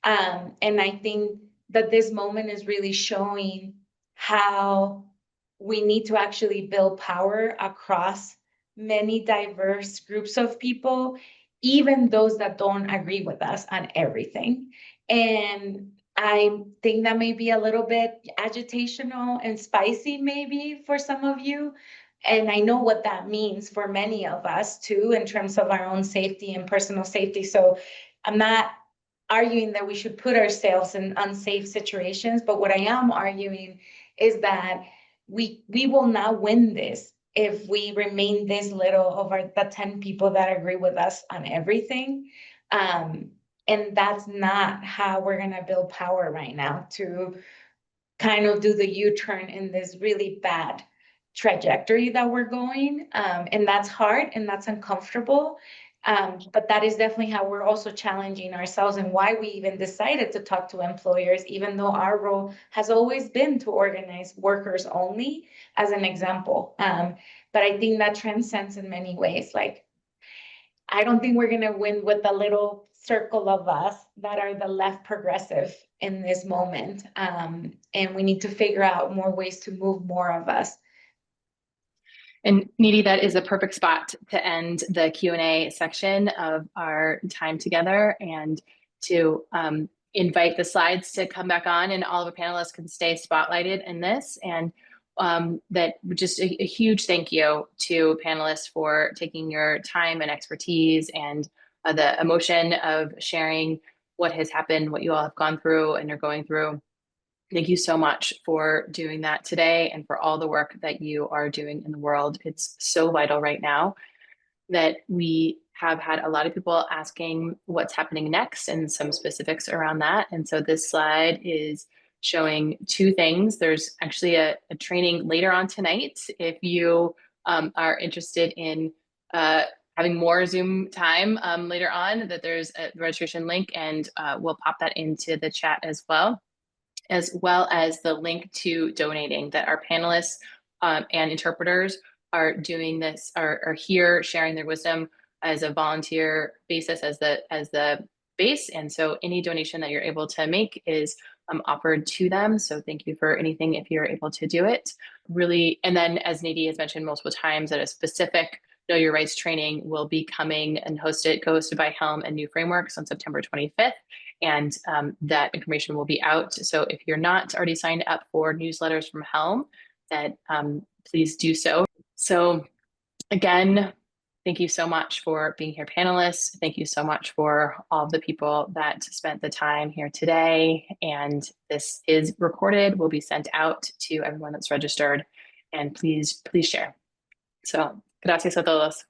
And I think that this moment is really showing how we need to actually build power across many diverse groups of people, even those that don't agree with us on everything. And I think that may be a little bit agitational and spicy, maybe for some of you. And I know what that means for many of us too, in terms of our own safety and personal safety. So I'm not arguing that we should put ourselves in unsafe situations, but what I am arguing is that we will not win this if we remain this little of the 10 people that agree with us on everything. And that's not how we're going to build power right now, to kind of do the U-turn in this really bad trajectory that we're going. And that's hard and that's uncomfortable. But that is definitely how we're also challenging ourselves, and why we even decided to talk to employers, even though our role has always been to organize workers only, as an example. But I think that transcends in many ways. Like, I don't think we're going to win with the little circle of us that are the left progressive in this moment. And we need to figure out more ways to move more of us. And Nidhi, that is a perfect spot to end the Q&A section of our time together, and to invite the slides to come back on, and all of the panelists can stay spotlighted in this. And that just a huge thank you to panelists for taking your time and expertise and the emotion of sharing what has happened, what you all have gone through and are going through. Thank you so much for doing that today, and for all the work that you are doing in the world. It's so vital right now that we have had a lot of people asking what's happening next and some specifics around that. And so this slide is showing two things. There's actually a training later on tonight. If you are interested in having more Zoom time later on, that there's a registration link, and we'll pop that into the chat as well as the link to donating, that our panelists and interpreters are doing this, are here sharing their wisdom as a volunteer basis, as the base. And so any donation that you're able to make is offered to them. So thank you for anything if you're able to do it. Really, and then as Nidhi has mentioned multiple times, that a specific Know Your Rights training will be coming and co-hosted by HELM and New Frameworks on September 25th. And that information will be out. So if you're not already signed up for newsletters from HELM, that please do so. So again, thank you so much for being here, panelists. Thank you so much for all of the people that spent the time here today. And this is recorded, will be sent out to everyone that's registered. And please share. So, gracias a todos.